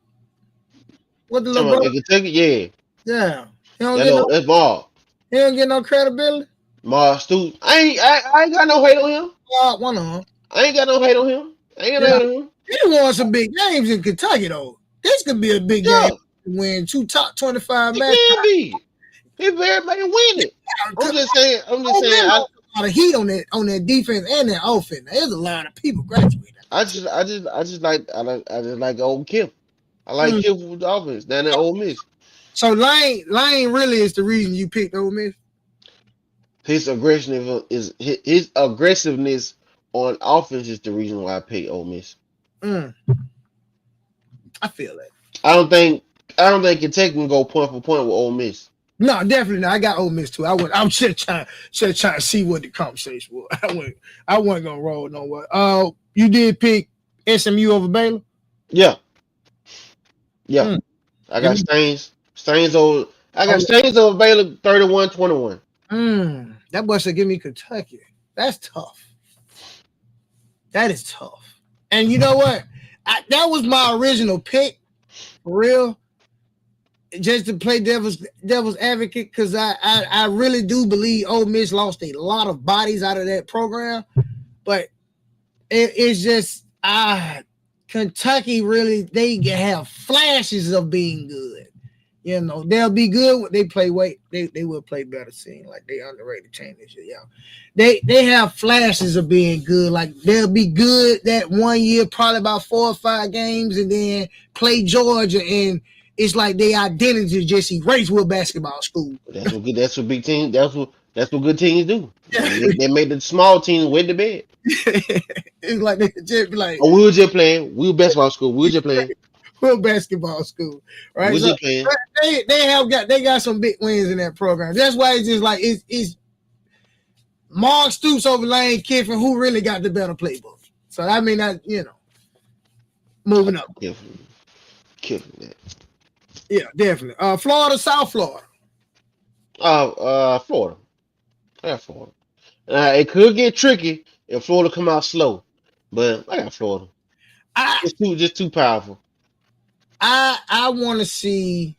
A: What the little
D: in Kentucky? Yeah.
A: Yeah.
D: That's Bob.
A: He don't get no credibility.
D: Mark Stoops. I ain't got no hate on him.
A: One of them.
D: I ain't got no hate on him.
A: He won some big games in Kentucky though. This could be a big game. Win 2 top 25 matches.
D: It can be. He very may win it. I'm just saying. A
A: lot of heat on that defense and that offense. There's a lot of people graduating.
D: I just like old Kim. I like Kim with the offense down at Ole Miss.
A: So Lane really is the reason you picked Ole Miss.
D: His aggressiveness on offense is the reason why I picked Ole Miss.
A: I feel that.
D: I don't think Kentucky can go point for point with Ole Miss.
A: No, definitely not. I got Ole Miss too. I'm just trying to see what the conversation was. I wasn't gonna roll nowhere. You did pick SMU over Baylor?
D: Yeah. I got Stains over Baylor 31-21.
A: That boy said give me Kentucky. That's tough. That is tough. And you know what? That was my original pick, for real. Just to play devil's advocate, because I really do believe Ole Miss lost a lot of bodies out of that program, but it's just Kentucky really they have flashes of being good. You know, they'll be good when they play they will play better seeing like they underrated team this year. Yeah. They have flashes of being good. Like they'll be good that 1 year, probably about 4 or 5 games, and then play Georgia, and it's like their identity just erased with basketball school.
D: That's what big teams. That's what good teams do. They made the small teams win the bed.
A: It's like they just be like,
D: oh, we were just playing. We were basketball school. We were just playing.
A: we're basketball school, right?
D: We were just playing.
A: They got some big wins in that program. That's why it's just like it's Mark Stoops over Lane Kiffin, who really got the better playbook. So I mean, moving up.
D: Kiffin that.
A: Yeah, definitely. Florida, South Florida.
D: Florida. Yeah, Florida. It could get tricky if Florida come out slow, but I got Florida. It's just too powerful.
A: I want to see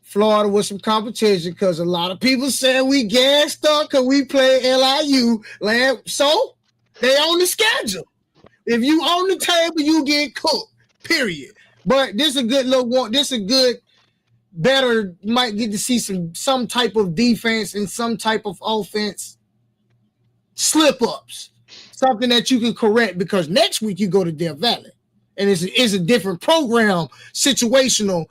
A: Florida with some competition because a lot of people say we gassed up because we play LIU. So they on the schedule. If you on the table, you get cooked. Period. But this is a good little one. This is a good, better. You might get to see some type of defense and some type of offense slip ups. Something that you can correct because next week you go to Death Valley. And it's a different program, situational,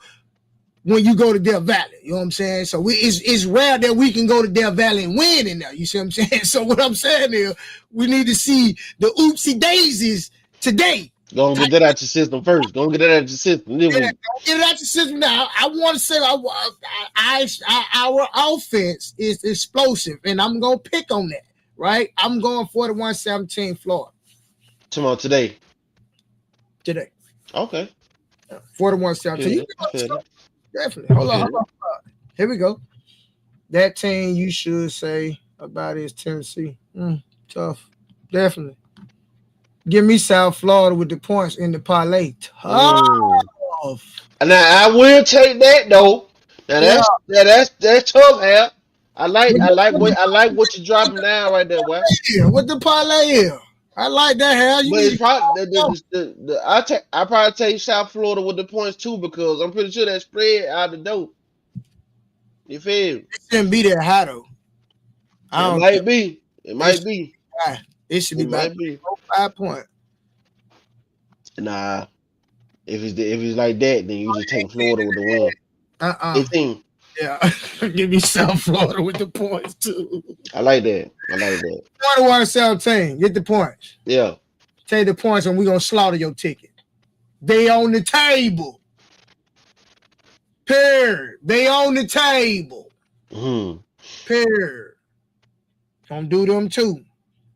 A: when you go to Death Valley. You know what I'm saying? So it's rare that we can go to Death Valley and win in there. You see what I'm saying? So what I'm saying is we need to see the oopsie daisies today.
D: Go and get that out your system first. Go and get that out your system.
A: Yeah, get it out your system now. I want to say our offense is explosive, and I'm going to pick on that, right? I'm going 41-17 Florida.
D: Tomorrow, today. Okay.
A: 41-17. Definitely. Hold on. Here we go. That team you should say about is Tennessee. Tough. Definitely. Give me South Florida with the points in the parlay. Tough.
D: Now I will take that though. Now that's tough, Al. I like what you're dropping down right there, boy.
A: What the parlay is? I like that, Hal.
D: But it's probably I probably take South Florida with the points too because I'm pretty sure that spread out the door. You feel?
A: It shouldn't be that high though.
D: It might be. It might be.
A: It should be about 5 points.
D: Nah, if it's like that, then you just take Florida with the win. 18.
A: Yeah, give me South Florida with the points too.
D: I like that.
A: 41-17. Get the points.
D: Yeah.
A: Take the points, and we're gonna slaughter your ticket. They on the table. Period. They on the table. Period. Gonna do them too.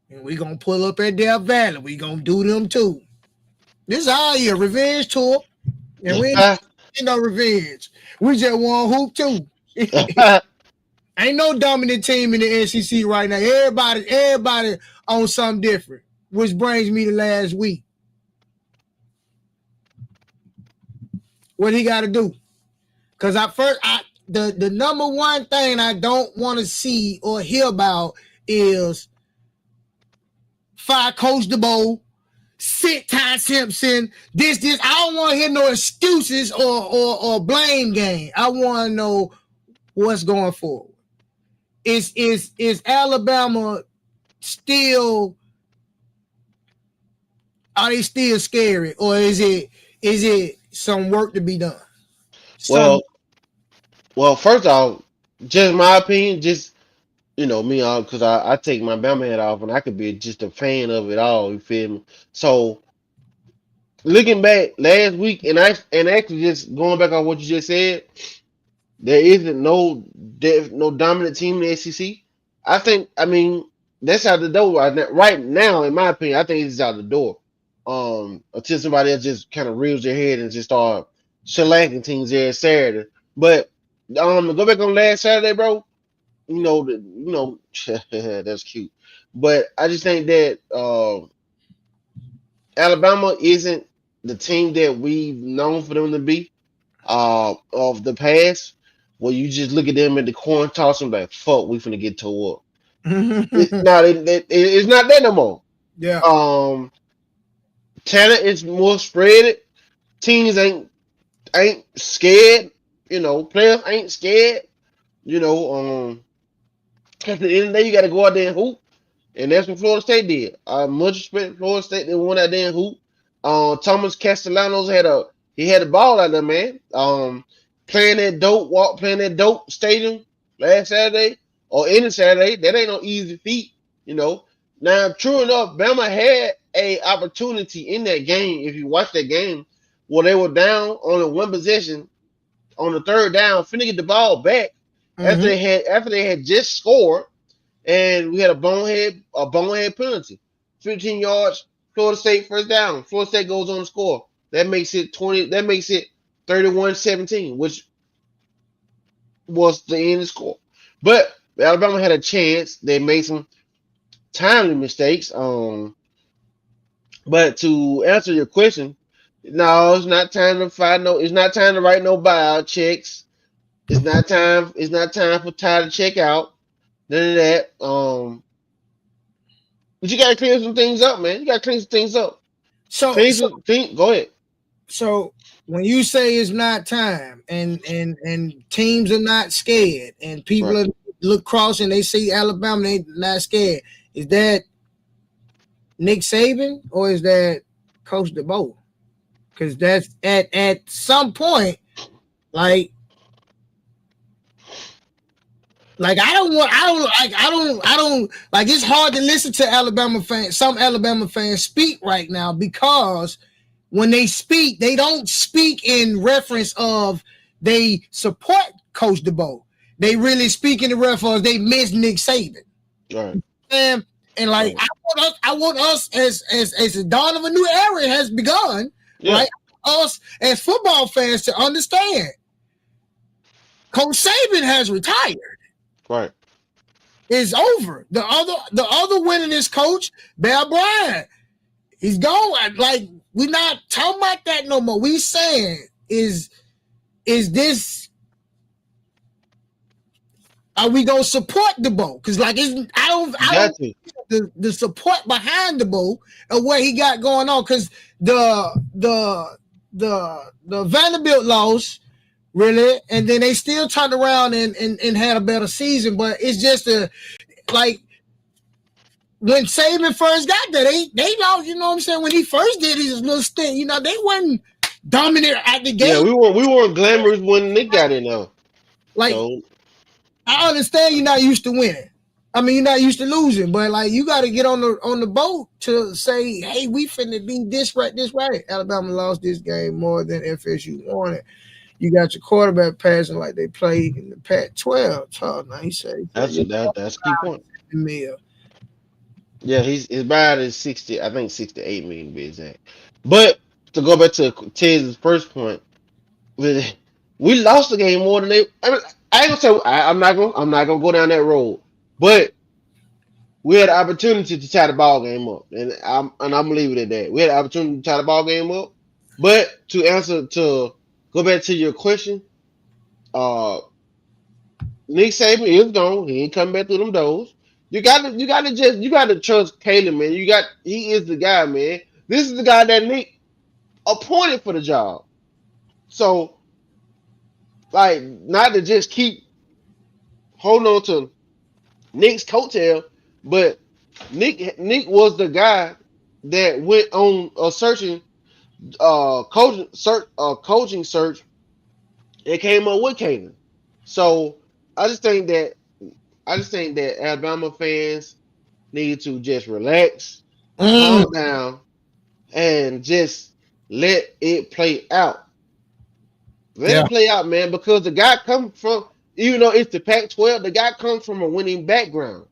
A: And we gonna pull up at Death Valley. We gonna do them too. This is our year, revenge tour. And we ain't no revenge. We just won hoop too. Ain't no dominant team in the SEC right now. Everybody on something different. Which brings me to last week. What he got to do? Because the number one thing I don't want to see or hear about is fire Coach DeBow, sit Ty Simpson, this. I don't want to hear no excuses or blame game. I want to know what's going forward. Is Alabama still? Are they still scary, or is it some work to be done?
D: Well, first off, just my opinion, just me, because I take my Bama hat off and I could be just a fan of it all. You feel me? So looking back last week, and actually just going back on what you just said, there isn't no dominant team in the SEC. I mean that's out the door right now. In my opinion, I think it's out the door. Until somebody else just kind of reels their head and just start shellacking teams there Saturday. But go back on last Saturday, bro. That's cute. But I just think that Alabama isn't the team that we've known for them to be of the past. Where you just look at them at the coin toss and like, fuck, we finna get tore up. It's not that no more.
A: Yeah.
D: talent is more spread. Teams ain't scared. Players ain't scared. You know, at the end of the day, you got to go out there and hoop, and that's what Florida State did. Much respect, Florida State. They won out there and hoop. Thomas Castellanos had a ball out there, man. Playing that dope stadium last Saturday or any Saturday. That ain't no easy feat, you know. Now, true enough, Bama had a opportunity in that game. If you watch that game, where they were down on the one possession on the third down, finna get the ball back after they had just scored, and we had a bonehead penalty, 15 yards. Florida State first down. Florida State goes on to score. That makes it 20. That makes it 31-17, which was the end of the score. But Alabama had a chance. They made some timely mistakes. But to answer your question, no, it's not time to find no. It's not time to write no buyout checks. It's not time. It's not time for Ty to check out. None of that. But you gotta clean some things up, man. You gotta clean some things up. Go ahead.
A: So when you say it's not time, and teams are not scared, and people look across and they see Alabama, they not scared. Is that Nick Saban or is that Coach DeBoer? Because that's at some point, like I don't it's hard to listen to Alabama fans, some Alabama fans speak right now, because when they speak, they don't speak in reference of they support Coach DeBoer. They really speak in the reference they miss Nick Saban.
D: Right.
A: And like I want us as the dawn of a new era has begun, right? Us as football fans to understand Coach Saban has retired.
D: Right.
A: It's over. The other winningest coach, Bear Bryant, he's gone. Like, we're not talking about that no more. We saying is this, are we gonna support the boat? Because like I don't the support behind the boat and what he got going on. Because the Vanderbilt loss, really, and then they still turned around and had a better season. But it's just like when Saban first got there, they lost. You know what I'm saying? When he first did his little stint, they wasn't dominant at the game.
D: Yeah, we weren't glamorous when Nick got in though.
A: Like, so, I understand you're not used to winning. I mean, you're not used to losing, but like you got to get on the boat to say, hey, we finna be this right. Alabama lost this game more than FSU won it. You got your quarterback passing like they played in the Pac-12. Now he said
D: that's a key point.
A: Mil.
D: Yeah, his buyout is 60. I think 68 million to be exact. But to go back to Tez's first point, we lost the game more than they. I mean, I ain't gonna say I'm not gonna go down that road, but we had an opportunity to tie the ball game up, and I'm gonna leave it at that. We had an opportunity to tie the ball game up, but to go back to your question, Nick Saban is gone. He ain't coming back through them doors. You gotta trust Caleb, man. He is the guy, man. This is the guy that Nick appointed for the job. So, like, not to just keep holding on to Nick's coattail, but Nick was the guy that went on a coaching search and came up with Caleb. So I just think that Alabama fans need to just relax, calm down, and just let it play out. Let it play out, man, because the guy comes from, even though it's the Pac-12, the guy comes from a winning background.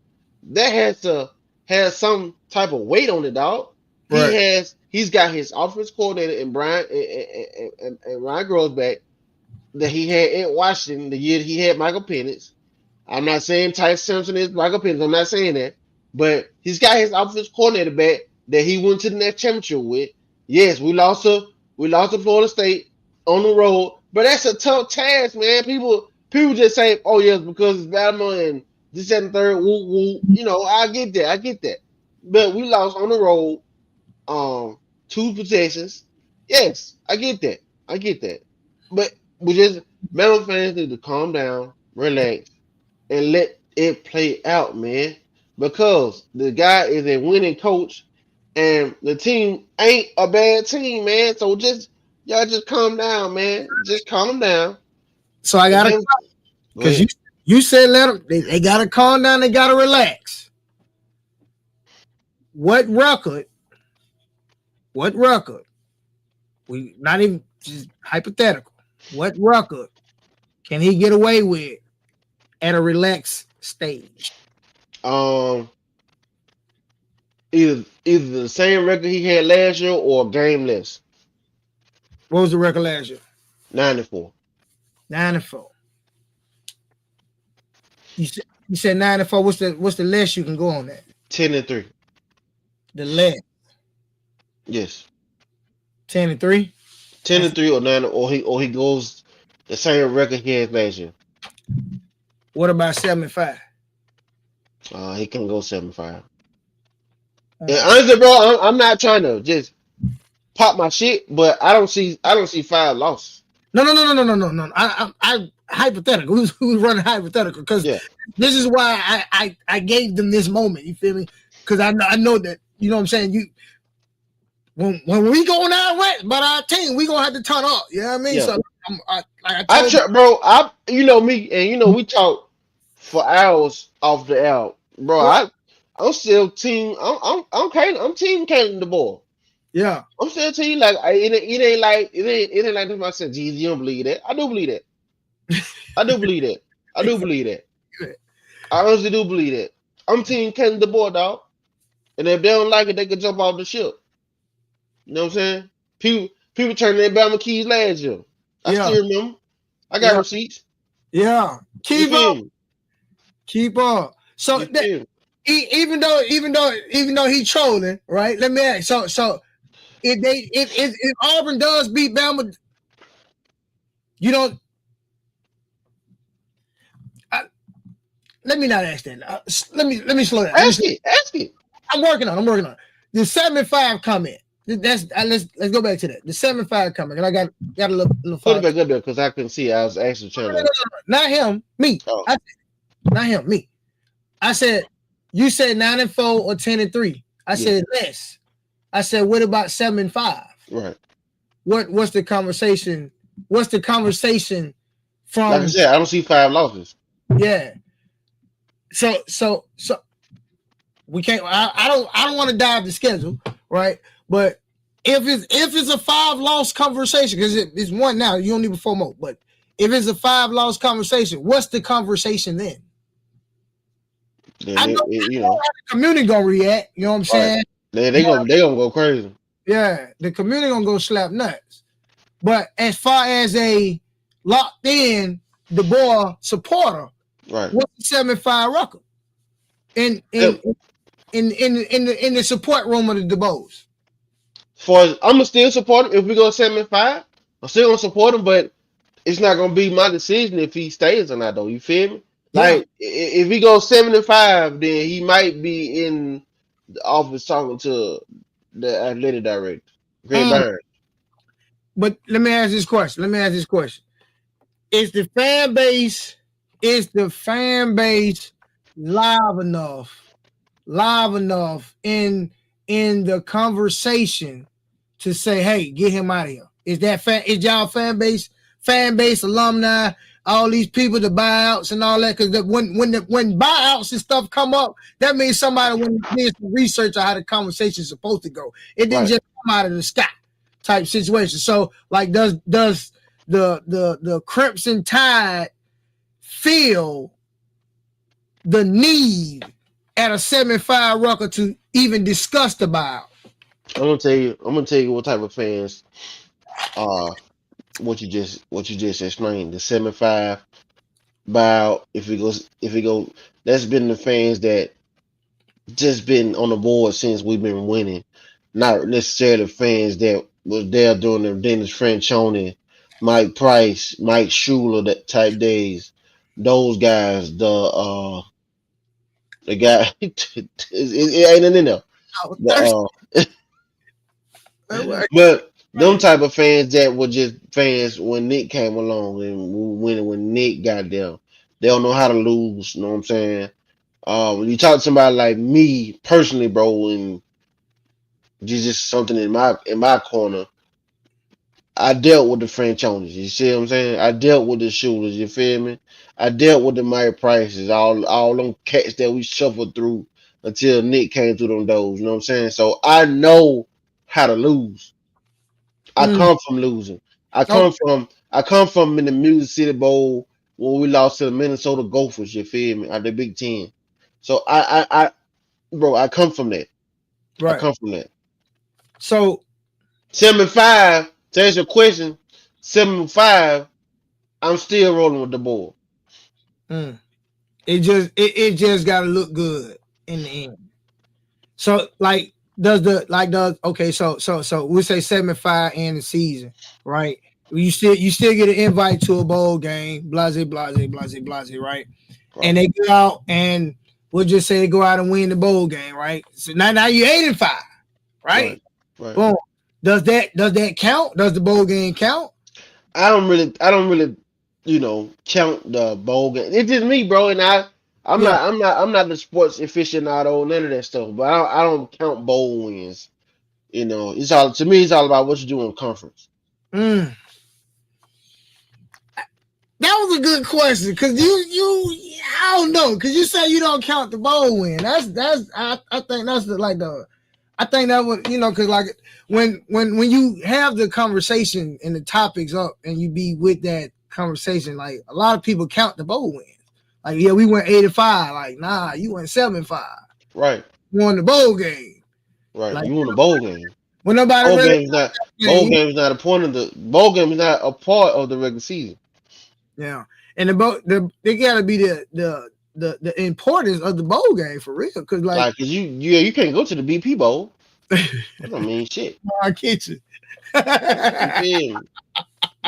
D: That has to have some type of weight on it, dog. Right. He's got his offense coordinator and Ryan Grosbeck that he had at Washington the year he had Michael Penix. I'm not saying Tyson Simpson is Michael Penix. I'm not saying that, but he's got his offense coordinator back that he went to the next championship with. Yes, we lost to Florida State on the road, but that's a tough task, man. People just say, "Oh yes, because it's Bama and this and the third." Woo. I get that. But we lost on the road. 2 possessions. Yes, I get that. I get that. But we just Metal fans need to calm down, relax, and let it play out, man. Because the guy is a winning coach, and the team ain't a bad team, man. So just y'all just calm down, man. Just calm down.
A: So I
D: And
A: gotta
D: then go
A: because
D: ahead.
A: you said let them. They gotta calm down. They gotta relax. What record? What record? We not even just hypothetical. What record can he get away with at a relaxed stage?
D: Um, either the same record he had last year or a game less.
A: What was the record last year?
D: 94.
A: 9-4. You said 9-4. What's the less you can go on that?
D: 10-3.
A: The less
D: Yes.
A: 10-3.
D: 10-3 or 9, or he goes the same record he had last year.
A: What about 7-5?
D: He can go 7-5. And honestly, bro, I'm not trying to just pop my shit, but I don't see 5 losses.
A: No. I hypothetical. Who's running hypothetical? Because
D: Yeah.
A: this is why I gave them this moment. You feel me? Because I know that you know what I'm saying. You when we going out west, but our team we gonna have to turn up. You know what I mean?
D: Yeah.
A: So I told
D: Bro, you know me, and you know we talk for hours off the air, bro. I'm still team. I'm team Cannon the ball.
A: yeah.
D: I'm still team like it ain't like it ain't like this. I said, geez, you don't believe that? I do believe that. I do believe that. I do believe that. I honestly do believe that. I'm team Cannon the ball, dog. And if they don't like it, they can jump off the ship. You know what I'm saying? People turning their Bama keys last year. I
A: Yeah.
D: still remember. I got
A: Yeah.
D: receipts.
A: Yeah.
D: You feel me?
A: Keep on. So
D: You feel me?
A: even though he trolling, right? Let me ask. So if Auburn does beat Bama, you don't. Let me not ask that. Let me slow down.
D: Ask it.
A: I'm working on it. The 7-5 comment. That's let's go back to that. The 7-5 comment. And I got a little
D: Put it back up there because I couldn't see it. I was actually trying to.
A: Not him, me.
D: Oh.
A: Not him, me. I said you said 9-4 or 10-3. I said less. I said what about 7-5?
D: Right.
A: What's the conversation? What's the conversation from?
D: Like I said, I don't see 5 losses.
A: Yeah. So we can't. I don't want to dive the schedule, right? But if it's a 5-loss conversation, because it's one now, you don't need 4 more. But if it's a 5-loss conversation, what's the conversation then?
D: Then
A: I know how the community gonna react. You know what I'm saying?
D: They gonna go crazy.
A: Yeah, the community gonna go slap nuts. But as far as a locked in the boy supporter,
D: Right.
A: what's the 7-5 record? In the support room of the DeBose.
D: I'm gonna still support him if we go 7-5. I'm still gonna support him, but it's not gonna be my decision if he stays or not, though. You feel me? Like if he goes 7-5, then he might be in the office talking to the athletic director, Greg Barnes.
A: But let me ask this question. Is the fan base live enough in the conversation to say, hey, get him out of here? Is y'all fan base alumni, all these people, the buyouts and all that? Because when buyouts and stuff come up, that means somebody did some research on how the conversation is supposed to go. It didn't just come out of the sky type situation. So, like, does the Crimson Tide feel the need at a 7-5 record to even discuss the buyout?
D: I'm gonna tell you what type of fans what you just explained. The 7-5 buyout, if it go, that's been the fans that just been on the board since we've been winning. Not necessarily fans that was there during the Dennis Franchione, Mike Price, Mike Schuler, that type days. Those guys, the guy, it ain't in there. But them type of fans that were just fans when Nick came along and when Nick got there, they don't know how to lose. You know what I'm saying? When you talk to somebody like me personally, bro, and just something in my corner, I dealt with the French owners. You see what I'm saying? I dealt with the shooters. You feel me? I dealt with the Mike Prices, all them cats that we shuffled through until Nick came through them doors. You know what I'm saying? So I know how to lose. I come from losing. I come from in the Music City Bowl when we lost to the Minnesota Gophers. You feel me? At the Big Ten. So bro, I come from that. I
A: Right.
D: come from that.
A: So
D: 7-5. To answer your question, 7-5. I'm still rolling with the board.
A: it just gotta look good in the end. So like does okay, so we say 7-5 in the season, right? You still get an invite to a bowl game, blase, right? And they go out and we'll just say they go out and win the bowl game, right? So now you're 8-5, right?
D: Right.
A: Boom. Does that count? Does the bowl game count?
D: I don't really, count the bowl game. It's just me, bro, and I'm not the sports aficionado, none of that stuff. But I don't count bowl wins. It's all to me. It's all about what you do in conference.
A: That was a good question because I don't know because you say you don't count the bowl win. I think that's I think that would because like when you have the conversation and the topics up and you be with that conversation, like a lot of people count the bowl wins. Like, yeah, we went 8-5. Like, nah, you went 7-5.
D: Right.
A: You won the bowl game.
D: Right.
A: Like,
D: You won the bowl game.
A: When nobody
D: bowl
A: really
D: game is not a point of the bowl game is not a part of the regular season.
A: Yeah, and they gotta be the importance of the bowl game for real, because
D: cause you can't go to the BP Bowl. That don't mean shit.
A: I get you.
D: You feel me? You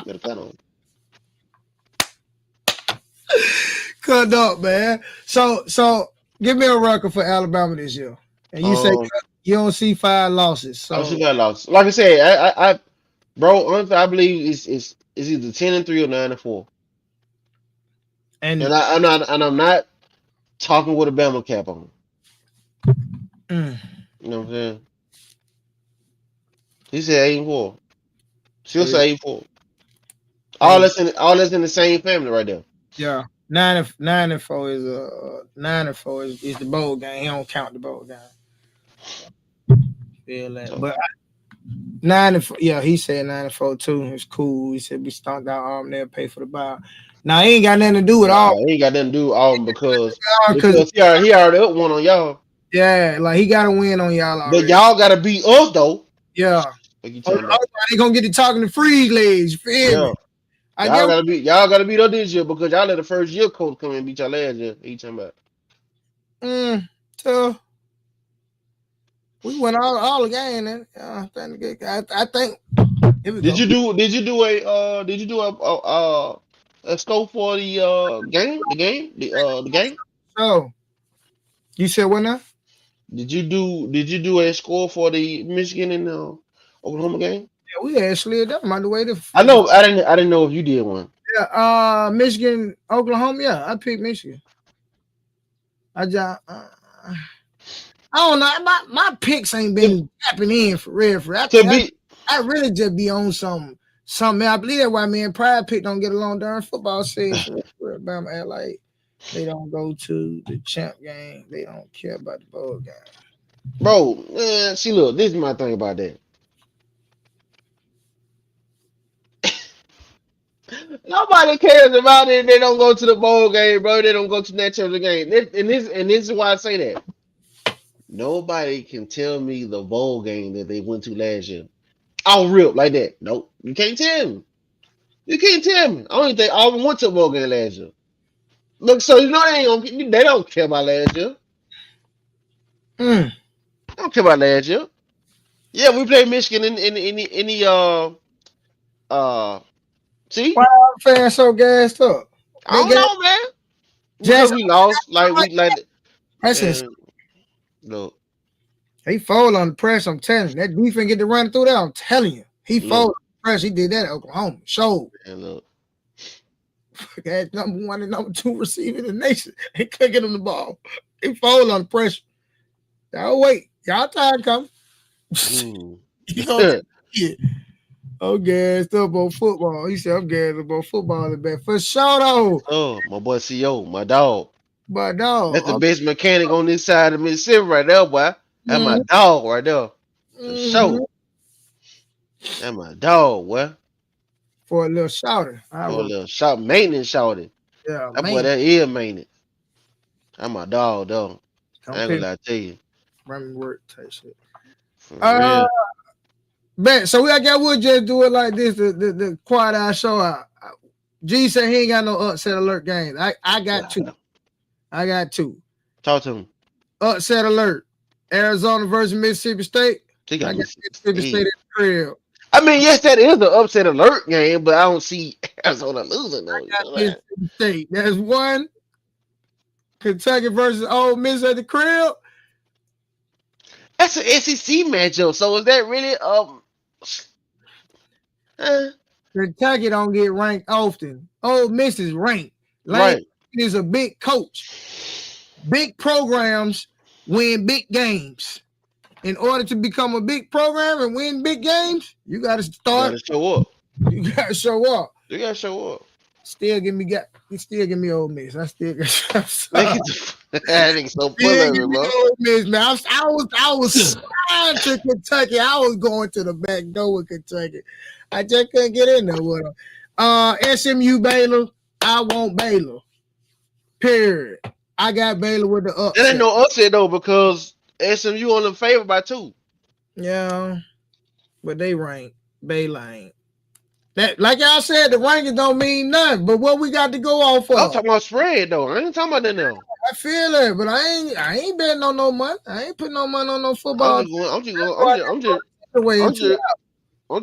D: gotta cut on.
A: Cut up, man. So give me a record for Alabama this year, and you say you don't see 5 losses. So
D: I see 5 losses. Like I said, I bro, honestly, I believe it's either 10-3 or 9-4. And I'm not talking with a Bama cap on. You know what I'm saying? He said 8-4. She'll say 8-4. All that's in the same family right there.
A: Yeah, 9-4 is 9-4 is the bowl game. He don't count the bowl game. Feel that, but 9-4. Yeah, he said 9-4 too. It's cool. He said we stomped out arm there, pay for the buy. Now he ain't got nothing to do with all.
D: He ain't got nothing to do with all because he already up one on y'all.
A: Yeah, like he got to win on y'all already.
D: But y'all got to beat us though.
A: Yeah. They gonna get to talking to freeze legs. You feel me?
D: Y'all gotta beat us this year because y'all let the first year coach come and beat y'all last year. Each time back.
A: So we went all the game, and I think.
D: Did you do a scope for the game? The game?
A: So you said what now?
D: Did you do a score for the Michigan and Oklahoma game?
A: Yeah, we actually that might the way to.
D: I know. I didn't know if you did one.
A: Yeah, Michigan, Oklahoma. Yeah, I picked Michigan. I don't know. My picks ain't been tapping in for real. I really just be on something. I believe that's why me and Pride Pick don't get along during football season. Alabama like they don't go to the champ game. They don't care about the bowl game.
D: Bro, see, look, this is my thing about that. Nobody cares about it. They don't go to the bowl game, bro. They don't go to that championship game. And this is why I say that. Nobody can tell me the bowl game that they went to last year. I'll rip like that. Nope. You can't tell me. I don't even think Auburn went to a bowl game last year. Look, so they don't care about last year. They don't care about last year. Yeah, we played Michigan in the see?
A: Why are fans so gassed up?
D: I don't know, man. Because we lost. Look.
A: He folded on the press. I'm telling you, that defense get to run through there. I'm telling you, he folded on the press. He did that at Oklahoma. Showed.
D: And look,
A: Had number 1 and number 2 receiver in the nation. He couldn't get him the ball. He folded on the pressure. Y'all wait. Y'all time come. You know, I'm gassed up on football. He said, I'm gassed up on football in bed. For sure, though.
D: oh, my boy CO, my dog.
A: But no.
D: That's the best mechanic on this side of Mississippi right there, boy. That's my dog right there. For sure. That's my dog, boy.
A: For a little shouter.
D: For a little shout, maintenance shouting.
A: Yeah,
D: that boy, that is maintenance. That's my dog, though. I ain't gonna lie to you.
A: Run work type shit.
D: For real.
A: Bet. So I guess we'll just do it like this. The quiet eye show. G said he ain't got no upset alert games. I got 2. I got 2.
D: Talk to him.
A: Upset alert. Arizona versus Mississippi State. I got Mississippi State in the crib.
D: I mean, yes, that is the upset alert game, but I don't see Arizona losing though.
A: I got Mississippi State. There's 1. Kentucky versus Ole Miss at the crib.
D: That's an SEC matchup. So is that really
A: Kentucky don't get ranked often. Ole Miss is ranked.
D: Right.
A: Is a big coach. Big programs win big games. In order to become a big program and win big games, you got to start.
D: You got to show up.
A: You got to show up.
D: You got to show up.
A: Still give me Ole Miss. I still got
D: that nigga so full of it, bro.
A: Ole Miss, man. I was signed to Kentucky. I was going to the back door with Kentucky. I just couldn't get in there with them. SMU Baylor. I want Baylor. Period. I got Baylor with the upset.
D: That ain't no upset though, because SMU on the favor by 2.
A: Yeah, but they rank. Baylor ain't. That, like y'all said, the rankings don't mean nothing. But what we got to go off of?
D: I'm talking about spread though. I ain't talking about that now.
A: I feel it, but I ain't betting on no money. I ain't putting no money on no football.
D: I'm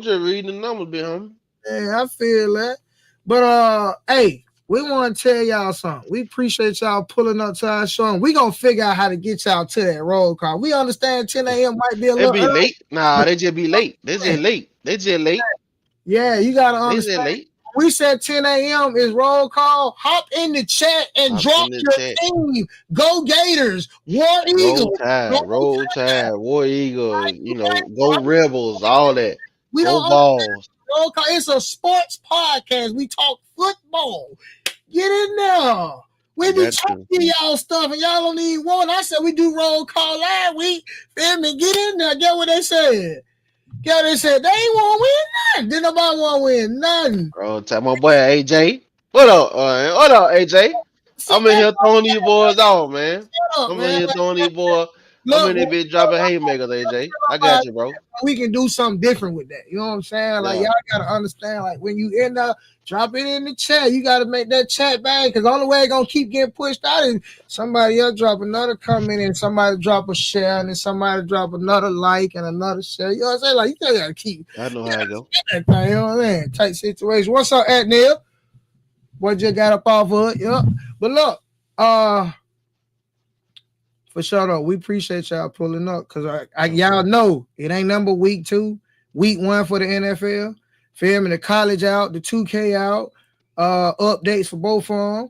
D: just reading the numbers, bit, homie.
A: Yeah, I feel that. But hey, we want to tell y'all something. We appreciate y'all pulling up to our show, and we gonna figure out how to get y'all to that roll call. We understand 10 a.m. might be a little early.
D: Late. Nah, they just be late. They just late.
A: Yeah, you gotta understand.
D: Late.
A: We said 10 a.m. is roll call. Hop in the chat and drop your team. Go Gators, War Eagles,
D: Roll Tide, War Eagles. You know, go Rebels, all that.
A: We
D: go
A: don't
D: Balls.
A: Roll call. It's a sports podcast. We talk football. Get in there. We be talking y'all stuff and y'all don't even want. I said we do roll call last week. Feel me? Get in there. Get what they said. Yeah, they said they ain't want to win nothing. Did nobody want to win nothing.
D: Bro, tell my boy AJ. What up, AJ? I'm in here throwing these boys off, man. I'm in here throwing these boys. I'm in there bitch dropping haymakers, AJ. I got you, bro.
A: We can do something different with that. You know what I'm saying? Like, y'all got to understand, like, when you end up, drop it in the chat. You got to make that chat bang, because the only way it's going to keep getting pushed out is somebody else drop another comment and somebody drop a share and then somebody drop another like and another share. You know what I'm saying? Like, you got to keep.
D: I know how it go.
A: You know what I'm saying? Tight situation. What's up, at Neil? Boy, just got up off of it. Yeah. But look, for sure though, we appreciate y'all pulling up, because y'all know it ain't number week 2, week 1 for the NFL. Feel me? The college out, the 2K out, updates for both of them.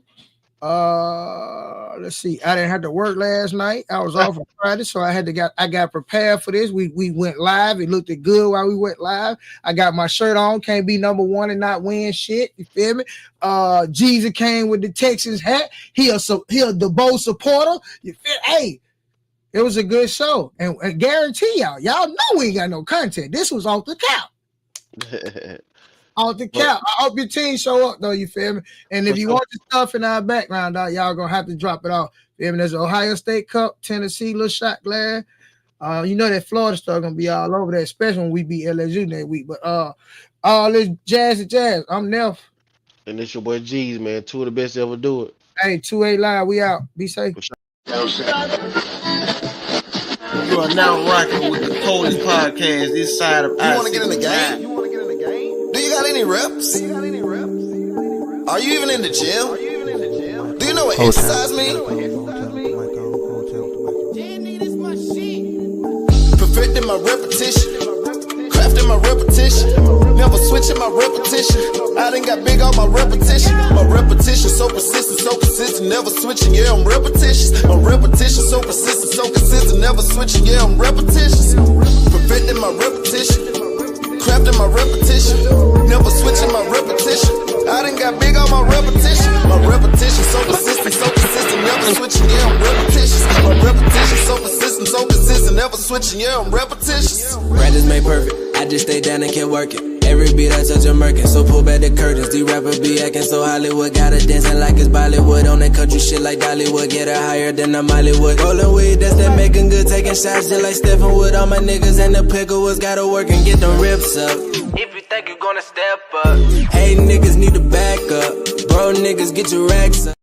A: Let's see. I didn't have to work last night. I was off on Friday, so I got prepared for this. We went live. It looked good while we went live. I got my shirt on. Can't be number 1 and not win shit. You feel me? Jesus came with the Texans hat. He a DeBow supporter. You feel? Hey, it was a good show, and I guarantee y'all know we ain't got no content. This was off the couch. Off the cap. I hope your team show up though, you feel me? And if you want the stuff in our background, dog, y'all gonna have to drop it off. Feel me? There's an Ohio State Cup, Tennessee little shot glass. You know that Florida stuff gonna be all over that, especially when we beat LSU next week. But all this jazz. I'm Nelf.
D: And it's your boy G's, man. 2 of the best to ever do it.
A: Hey, 2Eight Live, we out. Be safe.
C: You are now rocking with the coldest podcast this side of
E: I. You want to get in the game? Do you got any reps? Are you even in the gym? Do you know what exercise means? my repetition. Crafting my repetition. Never switching my repetition. I done got big on my repetition. My repetition so persistent, never switching, yeah, I'm repetitious. My repetition so persistent, never switching, yeah, I'm repetitious. Perfecting my repetition. Crafting my repetition. Never switching my repetition. I done got big on my repetition. My repetition so persistent, never switching, yeah, I'm repetitious. My repetition so persistent, never switching, yeah, I'm repetitious.
F: Practice made perfect, I just stay down and kept working. Every beat I touch a merkin, so pull back the curtains. These rappers be acting so Hollywood, got her dancing like it's Bollywood. On that country shit like Dollywood, get her higher than the Mollywood. Rolling weed, that's that making good, taking shots just like Stephen Wood. All my niggas and the pickles gotta work and get them rips up. If you think you gonna step up, hey niggas need to back up. Bro niggas get your racks up.